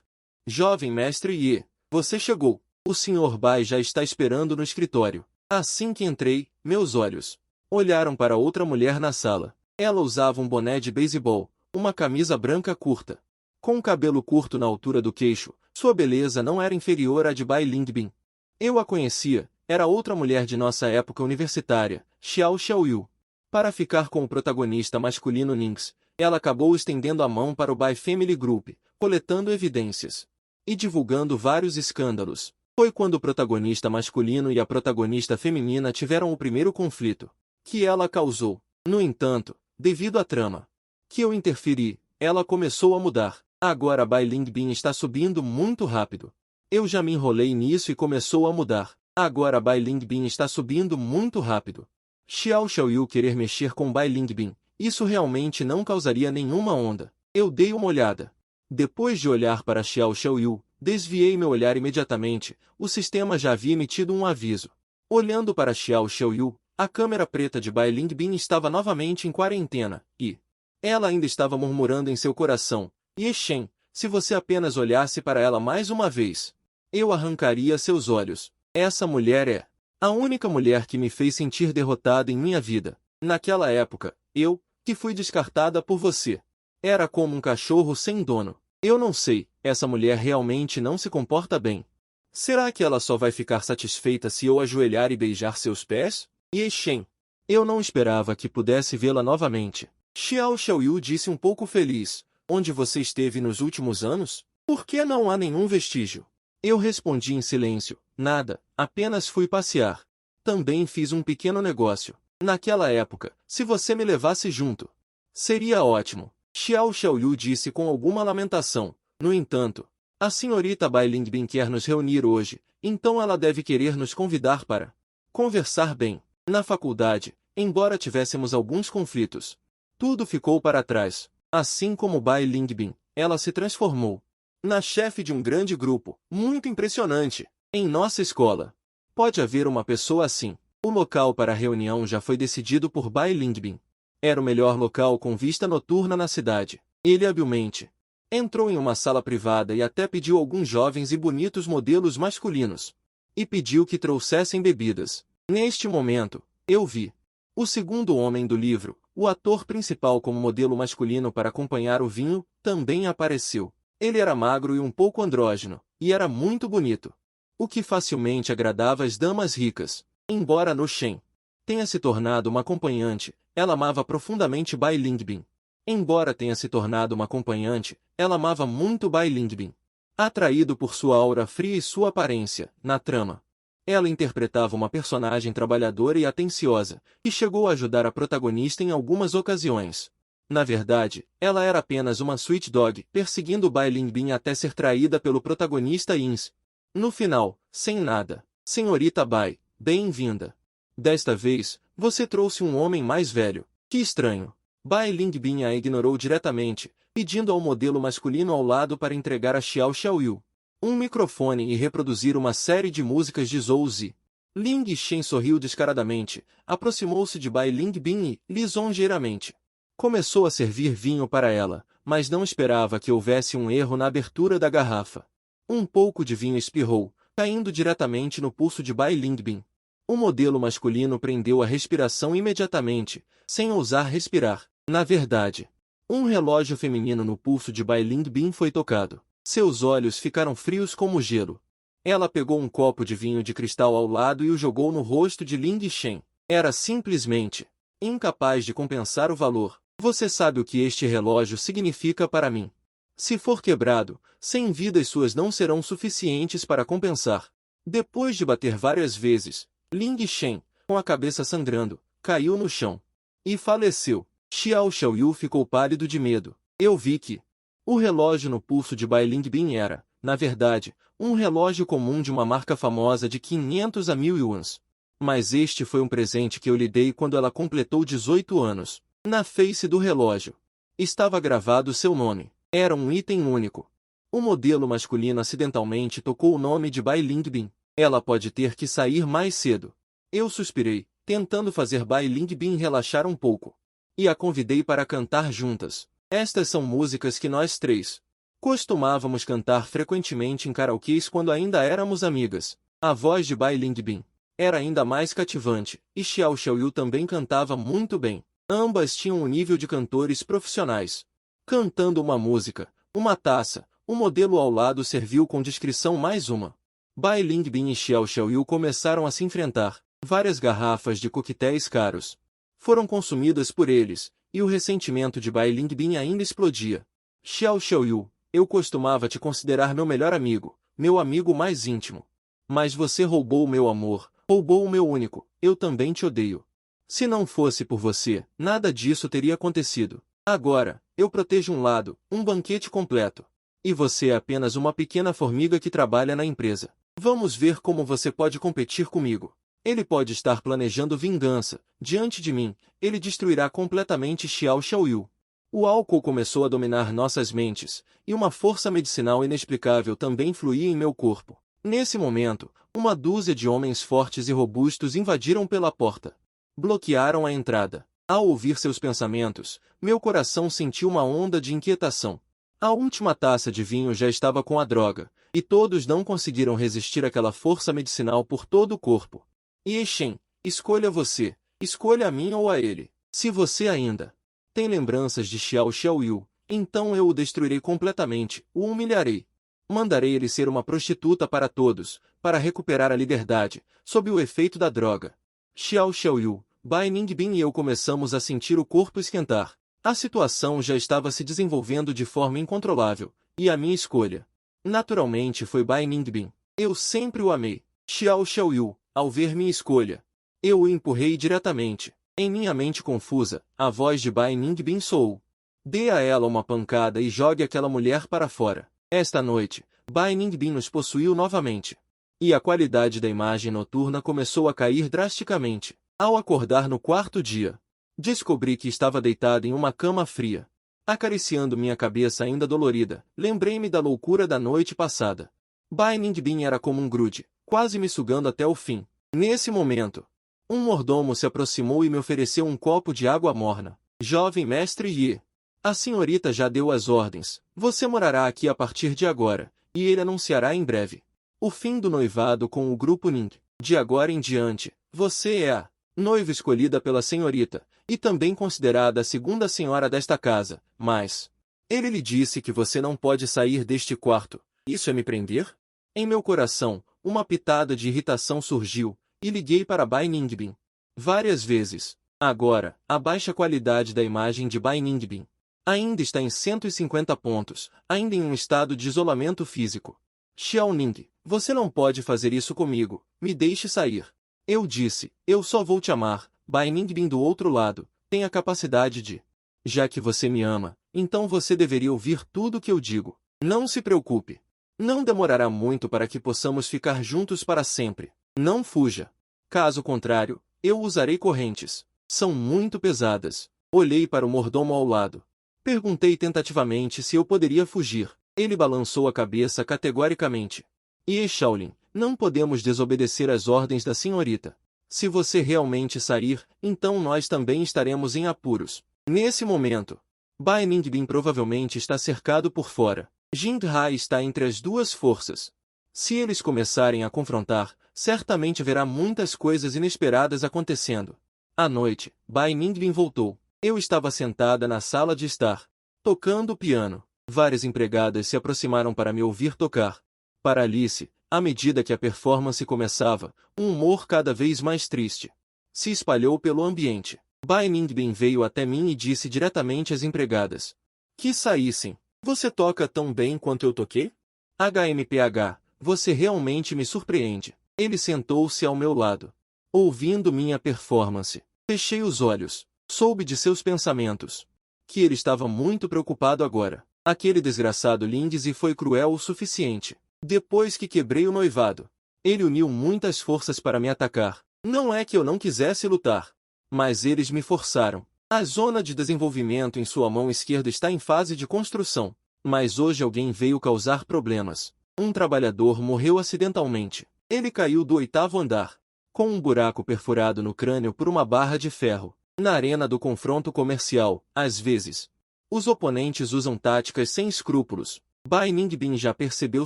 Jovem mestre Ye, você chegou. O Sr. Bai já está esperando no escritório. Assim que entrei, meus olhos olharam para outra mulher na sala. Ela usava um boné de beisebol, uma camisa branca curta, com o cabelo curto na altura do queixo. Sua beleza não era inferior à de Bai Lingbin. Eu a conhecia, era outra mulher de nossa época universitária, Xiao Xiaoyu. Para ficar com o protagonista masculino Nings, ela acabou estendendo a mão para o Bai Family Group, coletando evidências e divulgando vários escândalos. Foi quando o protagonista masculino e a protagonista feminina tiveram o primeiro conflito que ela causou. No entanto, devido à trama que eu interferi, ela começou a mudar. Agora Bai Lingbin está subindo muito rápido. Eu já me enrolei nisso e começou a mudar. Agora Bai Lingbin está subindo muito rápido. Xiao Xiaoyu querer mexer com Bai Lingbin, isso realmente não causaria nenhuma onda. Eu dei uma olhada. Depois de olhar para Xiao Xiaoyu, desviei meu olhar imediatamente. O sistema já havia emitido um aviso. Olhando para Xiao Xiaoyu, A câmera preta de Bai Lingbin estava novamente em quarentena, e ela ainda estava murmurando em seu coração: Ye Shen, se você apenas olhasse para ela mais uma vez, eu arrancaria seus olhos. Essa mulher é a única mulher que me fez sentir derrotado em minha vida. Naquela época, eu, que fui descartada por você, era como um cachorro sem dono. Eu não sei, essa mulher realmente não se comporta bem. Será que ela só vai ficar satisfeita se eu ajoelhar e beijar seus pés? Ye Shen, eu não esperava que pudesse vê-la novamente. Xiao Xiaoyu disse um pouco feliz. Onde você esteve nos últimos anos? Por que não há nenhum vestígio? Eu respondi em silêncio. Nada, apenas fui passear. Também fiz um pequeno negócio. Naquela época, se você me levasse junto, seria ótimo. Xiao Xiaoyu disse com alguma lamentação. No entanto, a senhorita Bai Lingbin quer nos reunir hoje, então ela deve querer nos convidar para conversar bem. Na faculdade, embora tivéssemos alguns conflitos, tudo ficou para trás. Assim como Bai Lingbin, ela se transformou na chefe de um grande grupo, muito impressionante, em nossa escola. Pode haver uma pessoa assim. O local para a reunião já foi decidido por Bai Lingbin. Era o melhor local com vista noturna na cidade. Ele habilmente entrou em uma sala privada e até pediu alguns jovens e bonitos modelos masculinos. E pediu que trouxessem bebidas. Neste momento, eu vi o segundo homem do livro, o ator principal como modelo masculino para acompanhar o vinho, também apareceu. Ele era magro e um pouco andrógeno, e era muito bonito, o que facilmente agradava as damas ricas. Embora No Shen tenha se tornado uma acompanhante, ela amava profundamente Bai Lingbin. Embora tenha se tornado uma acompanhante, ela amava muito Bai Lingbin. Atraído por sua aura fria e sua aparência, na trama, ela interpretava uma personagem trabalhadora e atenciosa, e chegou a ajudar a protagonista em algumas ocasiões. Na verdade, ela era apenas uma sweet dog, perseguindo Bai Lingbin até ser traída pelo protagonista Ins. No final, sem nada. Senhorita Bai, bem-vinda. Desta vez, você trouxe um homem mais velho. Que estranho. Bai Lingbin a ignorou diretamente, pedindo ao modelo masculino ao lado para entregar a Xiao Xiaoyu um microfone e reproduzir uma série de músicas de Zhou Zi. Ling Shen sorriu descaradamente, aproximou-se de Bai Lingbin e, lisonjeiramente, começou a servir vinho para ela, mas não esperava que houvesse um erro na abertura da garrafa. Um pouco de vinho espirrou, caindo diretamente no pulso de Bai Lingbin. O modelo masculino prendeu a respiração imediatamente, sem ousar respirar. Na verdade, um relógio feminino no pulso de Bai Lingbin foi tocado. Seus olhos ficaram frios como gelo. Ela pegou um copo de vinho de cristal ao lado e o jogou no rosto de Ling Shen. Era simplesmente incapaz de compensar o valor. Você sabe o que este relógio significa para mim. Se for quebrado, 100 vidas suas não serão suficientes para compensar. Depois de bater várias vezes, Ling Shen, com a cabeça sangrando, caiu no chão e faleceu. Xiao Xiaoyu ficou pálido de medo. Eu vi que o relógio no pulso de Bai Lingbin era, na verdade, um relógio comum de uma marca famosa de 500 a 1000 yuans. Mas este foi um presente que eu lhe dei quando ela completou 18 anos. Na face do relógio estava gravado seu nome. Era um item único. O modelo masculino acidentalmente tocou o nome de Bai Lingbin. Ela pode ter que sair mais cedo. Eu suspirei, tentando fazer Bai Lingbin relaxar um pouco. E a convidei para cantar juntas. Estas são músicas que nós três costumávamos cantar frequentemente em karaokês quando ainda éramos amigas. A voz de Bai Lingbin era ainda mais cativante, e Xiao Xiaoyu também cantava muito bem. Ambas tinham um nível de cantores profissionais. Cantando uma música, uma taça, o modelo ao lado serviu com discrição mais uma. Bai Lingbin e Xiao Xiaoyu começaram a se enfrentar. Várias garrafas de coquetéis caros foram consumidas por eles, e o ressentimento de Bai Lingbin ainda explodia. Xiao Xiaoyu, eu costumava te considerar meu melhor amigo, meu amigo mais íntimo. Mas você roubou o meu amor, roubou o meu único, eu também te odeio. Se não fosse por você, nada disso teria acontecido. Agora, eu protejo um lado, um banquete completo. E você é apenas uma pequena formiga que trabalha na empresa. Vamos ver como você pode competir comigo. Ele pode estar planejando vingança. Diante de mim, ele destruirá completamente Xiao Xiaoyu. O álcool começou a dominar nossas mentes, e uma força medicinal inexplicável também fluía em meu corpo. Nesse momento, uma dúzia de homens fortes e robustos invadiram pela porta. bloquearam a entrada. Ao ouvir seus pensamentos, meu coração sentiu uma onda de inquietação. A última taça de vinho já estava com a droga, e todos não conseguiram resistir àquela força medicinal por todo o corpo. Ye Shen, escolha você, escolha a mim ou a ele. Se você ainda tem lembranças de Xiao Xiaoyu, então eu o destruirei completamente, o humilharei. Mandarei ele ser uma prostituta para todos, para recuperar a liberdade, sob o efeito da droga. Xiao Xiaoyu, Bai Ningbin e eu começamos a sentir o corpo esquentar. A situação já estava se desenvolvendo de forma incontrolável, e a minha escolha, naturalmente, foi Bai Ningbin. Eu sempre o amei. Xiao Xiaoyu, ao ver minha escolha, eu o empurrei diretamente. Em minha mente confusa, a voz de Bai Ningbin soou. Dê a ela uma pancada e jogue aquela mulher para fora. Esta noite, Bai Ningbin nos possuiu novamente. E a qualidade da imagem noturna começou a cair drasticamente. Ao acordar no quarto dia, descobri que estava deitado em uma cama fria. Acariciando minha cabeça ainda dolorida, lembrei-me da loucura da noite passada. Bai Ningbin era como um grude, quase me sugando até o fim. Nesse momento, um mordomo se aproximou e me ofereceu um copo de água morna. Jovem mestre Yi, a senhorita já deu as ordens. Você morará aqui a partir de agora, e ele anunciará em breve o fim do noivado com o grupo Ning. De agora em diante, você é a noiva escolhida pela senhorita, e também considerada a segunda senhora desta casa, mas ele lhe disse que você não pode sair deste quarto. Isso é me prender? Em meu coração, uma pitada de irritação surgiu, e liguei para Bai Ningbin várias vezes. Agora, a baixa qualidade da imagem de Bai Ningbin ainda está em 150 pontos, ainda em um estado de isolamento físico. Xiao Ning, você não pode fazer isso comigo, me deixe sair. Eu disse, eu só vou te amar. Bai Ningbin do outro lado, tem a capacidade de. Já que você me ama, então você deveria ouvir tudo o que eu digo. Não se preocupe. Não demorará muito para que possamos ficar juntos para sempre. Não fuja. Caso contrário, eu usarei correntes. São muito pesadas. Olhei para o mordomo ao lado. Perguntei tentativamente se eu poderia fugir. Ele balançou a cabeça categoricamente. Ye Shaolin, não podemos desobedecer às ordens da senhorita. Se você realmente sair, então nós também estaremos em apuros. Nesse momento, Bai Ningbin provavelmente está cercado por fora. Jing Hai está entre as duas forças. Se eles começarem a confrontar, certamente haverá muitas coisas inesperadas acontecendo. À noite, Bai Ningbin voltou. Eu estava sentada na sala de estar, tocando o piano. Várias empregadas se aproximaram para me ouvir tocar. Para Alice, à medida que a performance começava, um humor cada vez mais triste se espalhou pelo ambiente. Bai Ningbin veio até mim e disse diretamente às empregadas que saíssem. Você toca tão bem quanto eu toquei? HMPH, você realmente me surpreende. Ele sentou-se ao meu lado. Ouvindo minha performance, fechei os olhos. Soube de seus pensamentos. Que ele estava muito preocupado agora. Aquele desgraçado Lindsay foi cruel o suficiente. Depois que quebrei o noivado, ele uniu muitas forças para me atacar. Não é que eu não quisesse lutar, mas eles me forçaram. A zona de desenvolvimento em sua mão esquerda está em fase de construção. Mas hoje alguém veio causar problemas. Um trabalhador morreu acidentalmente. Ele caiu do 8º andar, com um buraco perfurado no crânio por uma barra de ferro. Na arena do confronto comercial, às vezes, os oponentes usam táticas sem escrúpulos. Bai Ningbin já percebeu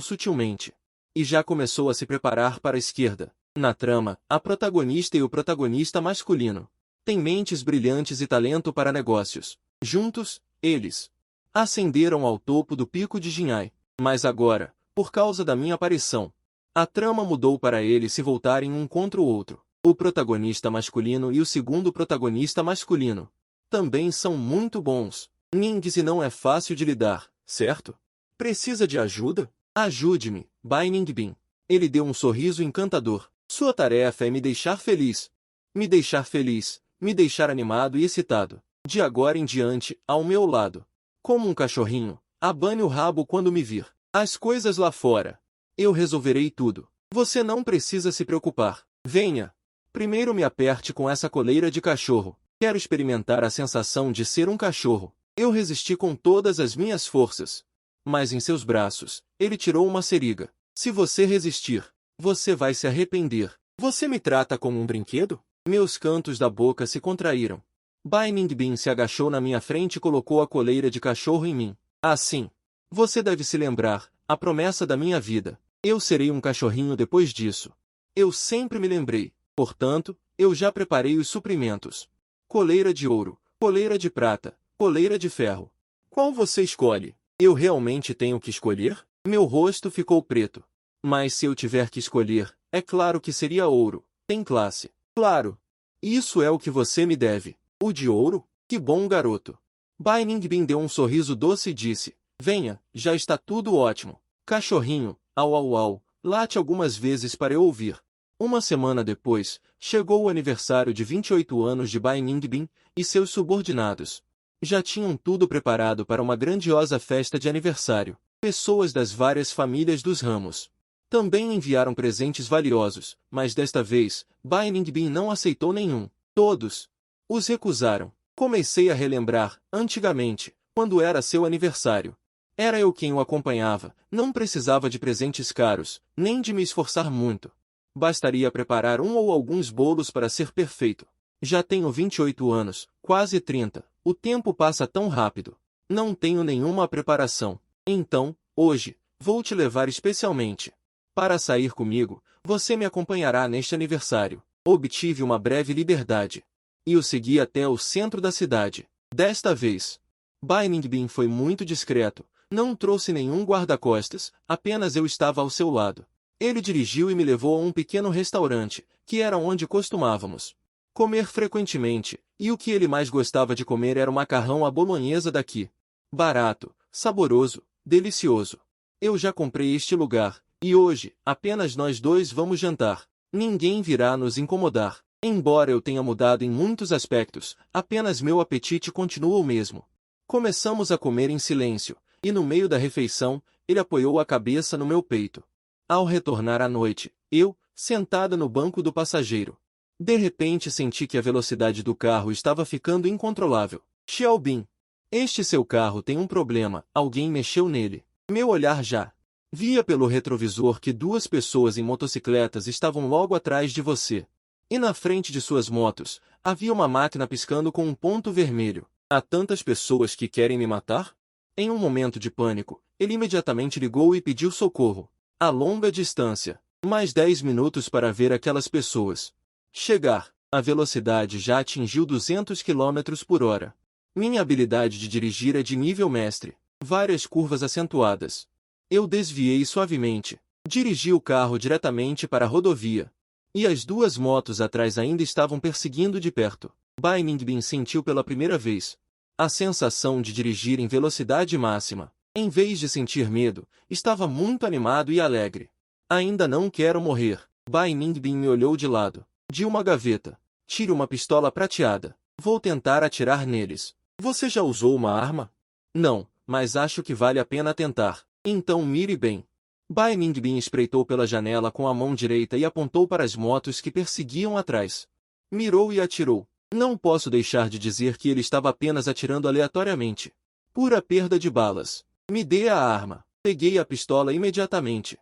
sutilmente. E já começou a se preparar para a esquerda. Na trama, a protagonista e o protagonista masculino têm mentes brilhantes e talento para negócios. Juntos, eles ascenderam ao topo do pico de Jinhai. Mas agora, por causa da minha aparição, a trama mudou para eles se voltarem um contra o outro. O protagonista masculino e o segundo protagonista masculino também são muito bons. Ningxi não é fácil de lidar, certo? Precisa de ajuda? Ajude-me, Bai Ningbin. Ele deu um sorriso encantador. Sua tarefa é me deixar feliz. Me deixar feliz, me deixar animado e excitado. De agora em diante, ao meu lado. Como um cachorrinho, abane o rabo quando me vir. As coisas lá fora. Eu resolverei tudo. Você não precisa se preocupar. Venha. Primeiro me aperte com essa coleira de cachorro. Quero experimentar a sensação de ser um cachorro. Eu resisti com todas as minhas forças. Mas em seus braços, ele tirou uma seringa. Se você resistir, você vai se arrepender. Você me trata como um brinquedo? Meus cantos da boca se contraíram. Bai Ningbin se agachou na minha frente e colocou a coleira de cachorro em mim. Assim. Você deve se lembrar, a promessa da minha vida. Eu serei um cachorrinho depois disso. Eu sempre me lembrei. Portanto, eu já preparei os suprimentos. Coleira de ouro, coleira de prata, coleira de ferro. Qual você escolhe? Eu realmente tenho que escolher? Meu rosto ficou preto. Mas se eu tiver que escolher, é claro que seria ouro. Tem classe. Claro. Isso é o que você me deve. O de ouro? Que bom garoto. Bai Ningbin deu um sorriso doce e disse, venha, já está tudo ótimo. Cachorrinho, au au au, late algumas vezes para eu ouvir. Uma semana depois, chegou o aniversário de 28 anos de Bai Ningbin, e seus subordinados já tinham tudo preparado para uma grandiosa festa de aniversário. Pessoas das várias famílias dos ramos também enviaram presentes valiosos, mas desta vez, Bai Ningbin não aceitou nenhum. Todos os recusaram. Comecei a relembrar, antigamente, quando era seu aniversário. Era eu quem o acompanhava, não precisava de presentes caros, nem de me esforçar muito. Bastaria preparar um ou alguns bolos para ser perfeito. Já tenho 28 anos, quase 30. O tempo passa tão rápido. Não tenho nenhuma preparação. Então, hoje, vou te levar especialmente. Para sair comigo, você me acompanhará neste aniversário. Obtive uma breve liberdade. E o segui até o centro da cidade. Desta vez, Bai Ningbin foi muito discreto. Não trouxe nenhum guarda-costas, apenas eu estava ao seu lado. Ele dirigiu e me levou a um pequeno restaurante, que era onde costumávamos comer frequentemente, e o que ele mais gostava de comer era o macarrão à bolonhesa daqui. Barato, saboroso, delicioso. Eu já comprei este lugar, e hoje, apenas nós dois vamos jantar. Ninguém virá nos incomodar. Embora eu tenha mudado em muitos aspectos, apenas meu apetite continua o mesmo. Começamos a comer em silêncio, e no meio da refeição, ele apoiou a cabeça no meu peito. Ao retornar à noite, eu, sentada no banco do passageiro, de repente senti que a velocidade do carro estava ficando incontrolável. Xiaobin, este seu carro tem um problema, alguém mexeu nele. Meu olhar já via pelo retrovisor que duas pessoas em motocicletas estavam logo atrás de você. E na frente de suas motos, havia uma máquina piscando com um ponto vermelho. Há tantas pessoas que querem me matar? Em um momento de pânico, ele imediatamente ligou e pediu socorro. A longa distância. Mais 10 minutos para ver aquelas pessoas chegar. A velocidade já atingiu 200 km por hora. Minha habilidade de dirigir é de nível mestre. Várias curvas acentuadas. Eu desviei suavemente. Dirigi o carro diretamente para a rodovia. E as duas motos atrás ainda estavam perseguindo de perto. Bai Ningbin sentiu pela primeira vez a sensação de dirigir em velocidade máxima. Em vez de sentir medo, estava muito animado e alegre. Ainda não quero morrer. Bai Ningbin me olhou de lado. De uma gaveta. Tire uma pistola prateada. Vou tentar atirar neles. Você já usou uma arma? Não, mas acho que vale a pena tentar. Então mire bem. Bai Ningbin espreitou pela janela com a mão direita e apontou para as motos que perseguiam atrás. Mirou e atirou. Não posso deixar de dizer que ele estava apenas atirando aleatoriamente. Pura perda de balas. Me dê a arma. Peguei a pistola imediatamente.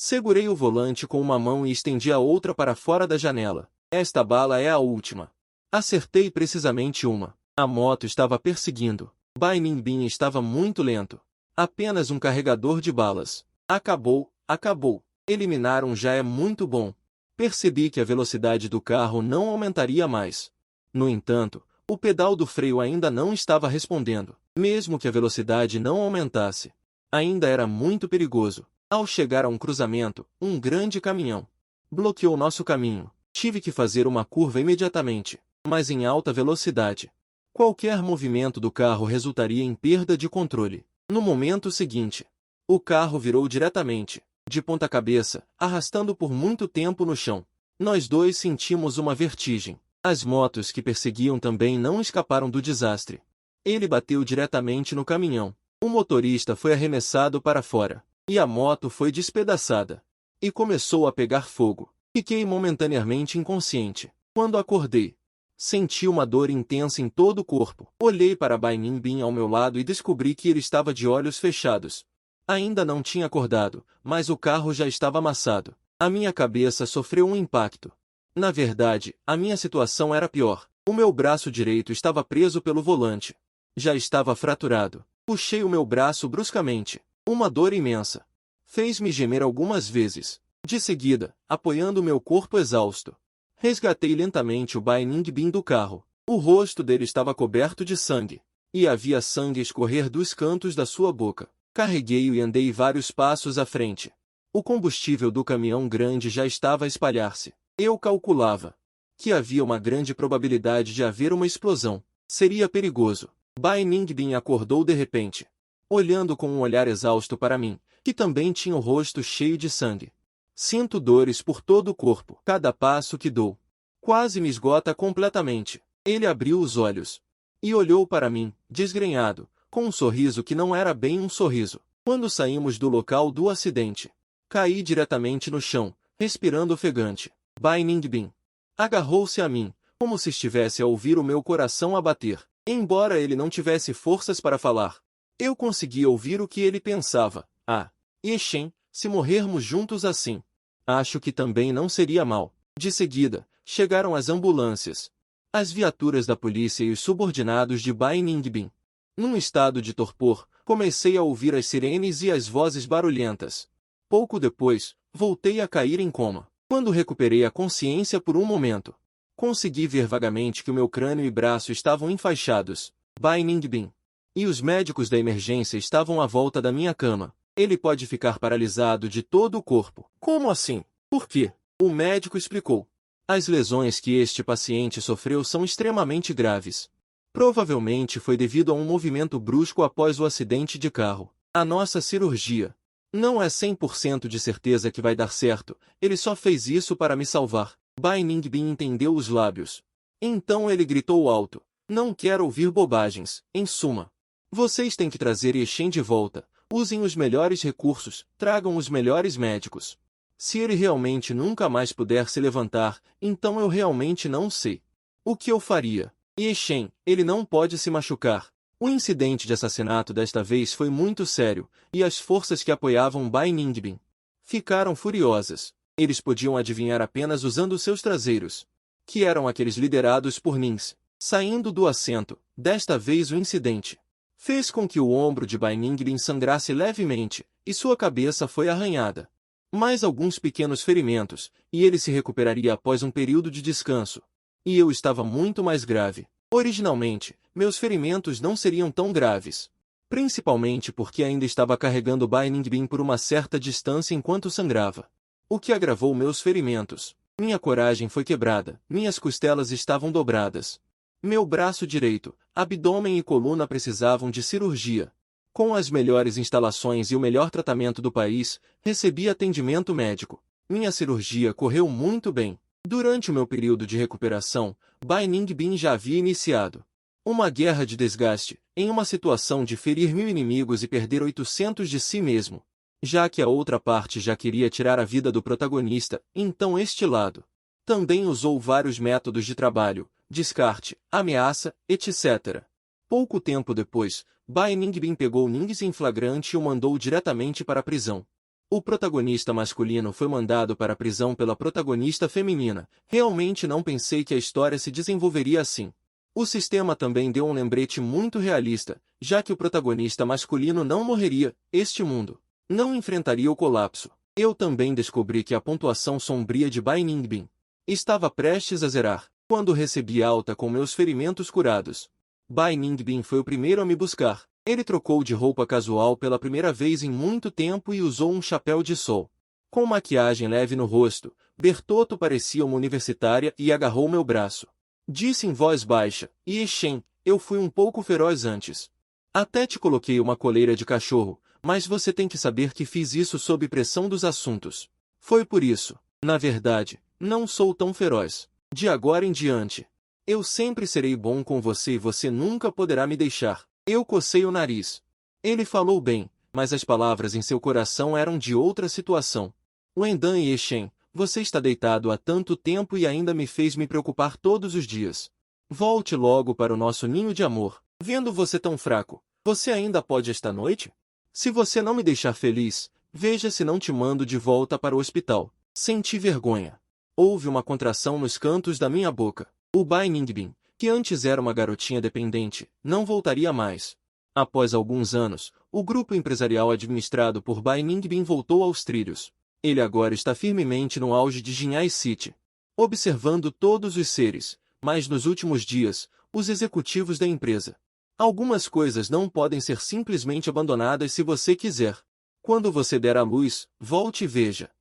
Segurei o volante com uma mão e estendi a outra para fora da janela. Esta bala é a última. Acertei precisamente uma. A moto estava perseguindo. Bai Ningbin estava muito lento. Apenas um carregador de balas. Acabou, acabou. Eliminar um já é muito bom. Percebi que a velocidade do carro não aumentaria mais. No entanto, o pedal do freio ainda não estava respondendo. Mesmo que a velocidade não aumentasse, ainda era muito perigoso. Ao chegar a um cruzamento, um grande caminhão bloqueou nosso caminho. Tive que fazer uma curva imediatamente, mas em alta velocidade. Qualquer movimento do carro resultaria em perda de controle. No momento seguinte, o carro virou diretamente, de ponta cabeça, arrastando por muito tempo no chão. Nós dois sentimos uma vertigem. As motos que perseguiam também não escaparam do desastre. Ele bateu diretamente no caminhão. O motorista foi arremessado para fora. E a moto foi despedaçada. E começou a pegar fogo. Fiquei momentaneamente inconsciente. Quando acordei, senti uma dor intensa em todo o corpo. Olhei para Bai Ningbin ao meu lado e descobri que ele estava de olhos fechados. Ainda não tinha acordado, mas o carro já estava amassado. A minha cabeça sofreu um impacto. Na verdade, a minha situação era pior. O meu braço direito estava preso pelo volante. Já estava fraturado. Puxei o meu braço bruscamente. Uma dor imensa. Fez-me gemer algumas vezes. De seguida, apoiando meu corpo exausto, resgatei lentamente o Bai Ningbin do carro. O rosto dele estava coberto de sangue. E havia sangue a escorrer dos cantos da sua boca. Carreguei-o e andei vários passos à frente. O combustível do caminhão grande já estava a espalhar-se. Eu calculava que havia uma grande probabilidade de haver uma explosão. Seria perigoso. Bai Ningbin acordou de repente, olhando com um olhar exausto para mim, que também tinha o rosto cheio de sangue. Sinto dores por todo o corpo. Cada passo que dou quase me esgota completamente. Ele abriu os olhos e olhou para mim, desgrenhado, com um sorriso que não era bem um sorriso. Quando saímos do local do acidente, caí diretamente no chão, respirando ofegante. Bai Ningbin agarrou-se a mim, como se estivesse a ouvir o meu coração a bater. Embora ele não tivesse forças para falar, eu conseguia ouvir o que ele pensava. Ah, Yeshen, se morrermos juntos assim, acho que também não seria mal. De seguida, chegaram as ambulâncias, as viaturas da polícia e os subordinados de Bai Ningbin. Num estado de torpor, comecei a ouvir as sirenes e as vozes barulhentas. Pouco depois, voltei a cair em coma. Quando recuperei a consciência por um momento, consegui ver vagamente que o meu crânio e braço estavam enfaixados. Bai Ningbin e os médicos da emergência estavam à volta da minha cama. Ele pode ficar paralisado de todo o corpo. Como assim? Por quê? O médico explicou. As lesões que este paciente sofreu são extremamente graves. Provavelmente foi devido a um movimento brusco após o acidente de carro. A nossa cirurgia não é 100% de certeza que vai dar certo. Ele só fez isso para me salvar. Bai Ningbin entendeu os lábios. Então ele gritou alto. Não quero ouvir bobagens. Em suma, vocês têm que trazer Yeshen de volta. Usem os melhores recursos. Tragam os melhores médicos. Se ele realmente nunca mais puder se levantar, então eu realmente não sei o que eu faria. Yeshen, ele não pode se machucar. O incidente de assassinato desta vez foi muito sério, e as forças que apoiavam Bai Ningbin ficaram furiosas. Eles podiam adivinhar apenas usando seus traseiros, que eram aqueles liderados por Nins. Saindo do assento, desta vez o incidente fez com que o ombro de Bai Ningbin sangrasse levemente, e sua cabeça foi arranhada. Mais alguns pequenos ferimentos, e ele se recuperaria após um período de descanso. E eu estava muito mais grave. Originalmente, meus ferimentos não seriam tão graves, principalmente porque ainda estava carregando Bai Ningbin por uma certa distância enquanto sangrava, o que agravou meus ferimentos. Minha coragem foi quebrada, minhas costelas estavam dobradas. Meu braço direito, abdômen e coluna precisavam de cirurgia. Com as melhores instalações e o melhor tratamento do país, recebi atendimento médico. Minha cirurgia correu muito bem. Durante o meu período de recuperação, Bai Ningbin já havia iniciado uma guerra de desgaste, em uma situação de ferir 1000 inimigos e perder 800 de si mesmo. Já que a outra parte já queria tirar a vida do protagonista, então este lado também usou vários métodos de trabalho, descarte, ameaça, etc. Pouco tempo depois, Bai Ningbin pegou Nings em flagrante e o mandou diretamente para a prisão. O protagonista masculino foi mandado para a prisão pela protagonista feminina. Realmente não pensei que a história se desenvolveria assim. O sistema também deu um lembrete muito realista, já que o protagonista masculino não morreria, este mundo não enfrentaria o colapso. Eu também descobri que a pontuação sombria de Bai Ningbin estava prestes a zerar, quando recebi alta com meus ferimentos curados. Bai Ningbin foi o primeiro a me buscar. Ele trocou de roupa casual pela primeira vez em muito tempo e usou um chapéu de sol. Com maquiagem leve no rosto, Bertotto parecia uma universitária e agarrou meu braço. Disse em voz baixa, Yeshen, eu fui um pouco feroz antes. Até te coloquei uma coleira de cachorro, mas você tem que saber que fiz isso sob pressão dos assuntos. Foi por isso. Na verdade, não sou tão feroz. De agora em diante, eu sempre serei bom com você e você nunca poderá me deixar. Eu cocei o nariz. Ele falou bem, mas as palavras em seu coração eram de outra situação. Wendan e Yeshen, você está deitado há tanto tempo e ainda me fez me preocupar todos os dias. Volte logo para o nosso ninho de amor. Vendo você tão fraco, você ainda pode esta noite? Se você não me deixar feliz, veja se não te mando de volta para o hospital. Senti vergonha. Houve uma contração nos cantos da minha boca. O Bai Ningbin, que antes era uma garotinha dependente, não voltaria mais. Após alguns anos, o grupo empresarial administrado por Bai Ningbin voltou aos trilhos. Ele agora está firmemente no auge de Jinhai City, observando todos os seres, mas nos últimos dias, os executivos da empresa. Algumas coisas não podem ser simplesmente abandonadas se você quiser. Quando você der à luz, volte e veja.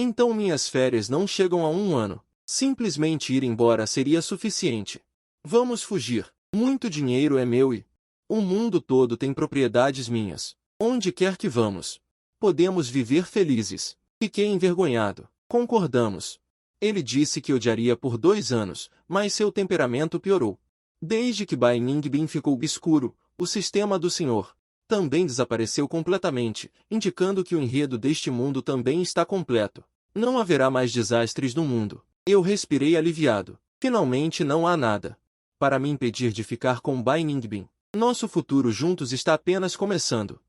Então minhas férias não chegam a 1 ano. Simplesmente ir embora seria suficiente. Vamos fugir. Muito dinheiro é meu e o mundo todo tem propriedades minhas. Onde quer que vamos, podemos viver felizes. Fiquei envergonhado. Concordamos. Ele disse que odiaria por 2 anos, mas seu temperamento piorou. Desde que Bai Ningbin ficou obscuro, o sistema do Senhor também desapareceu completamente, indicando que o enredo deste mundo também está completo. Não haverá mais desastres no mundo. Eu respirei aliviado. Finalmente não há nada para me impedir de ficar com Bai Ningbin. Nosso futuro juntos está apenas começando.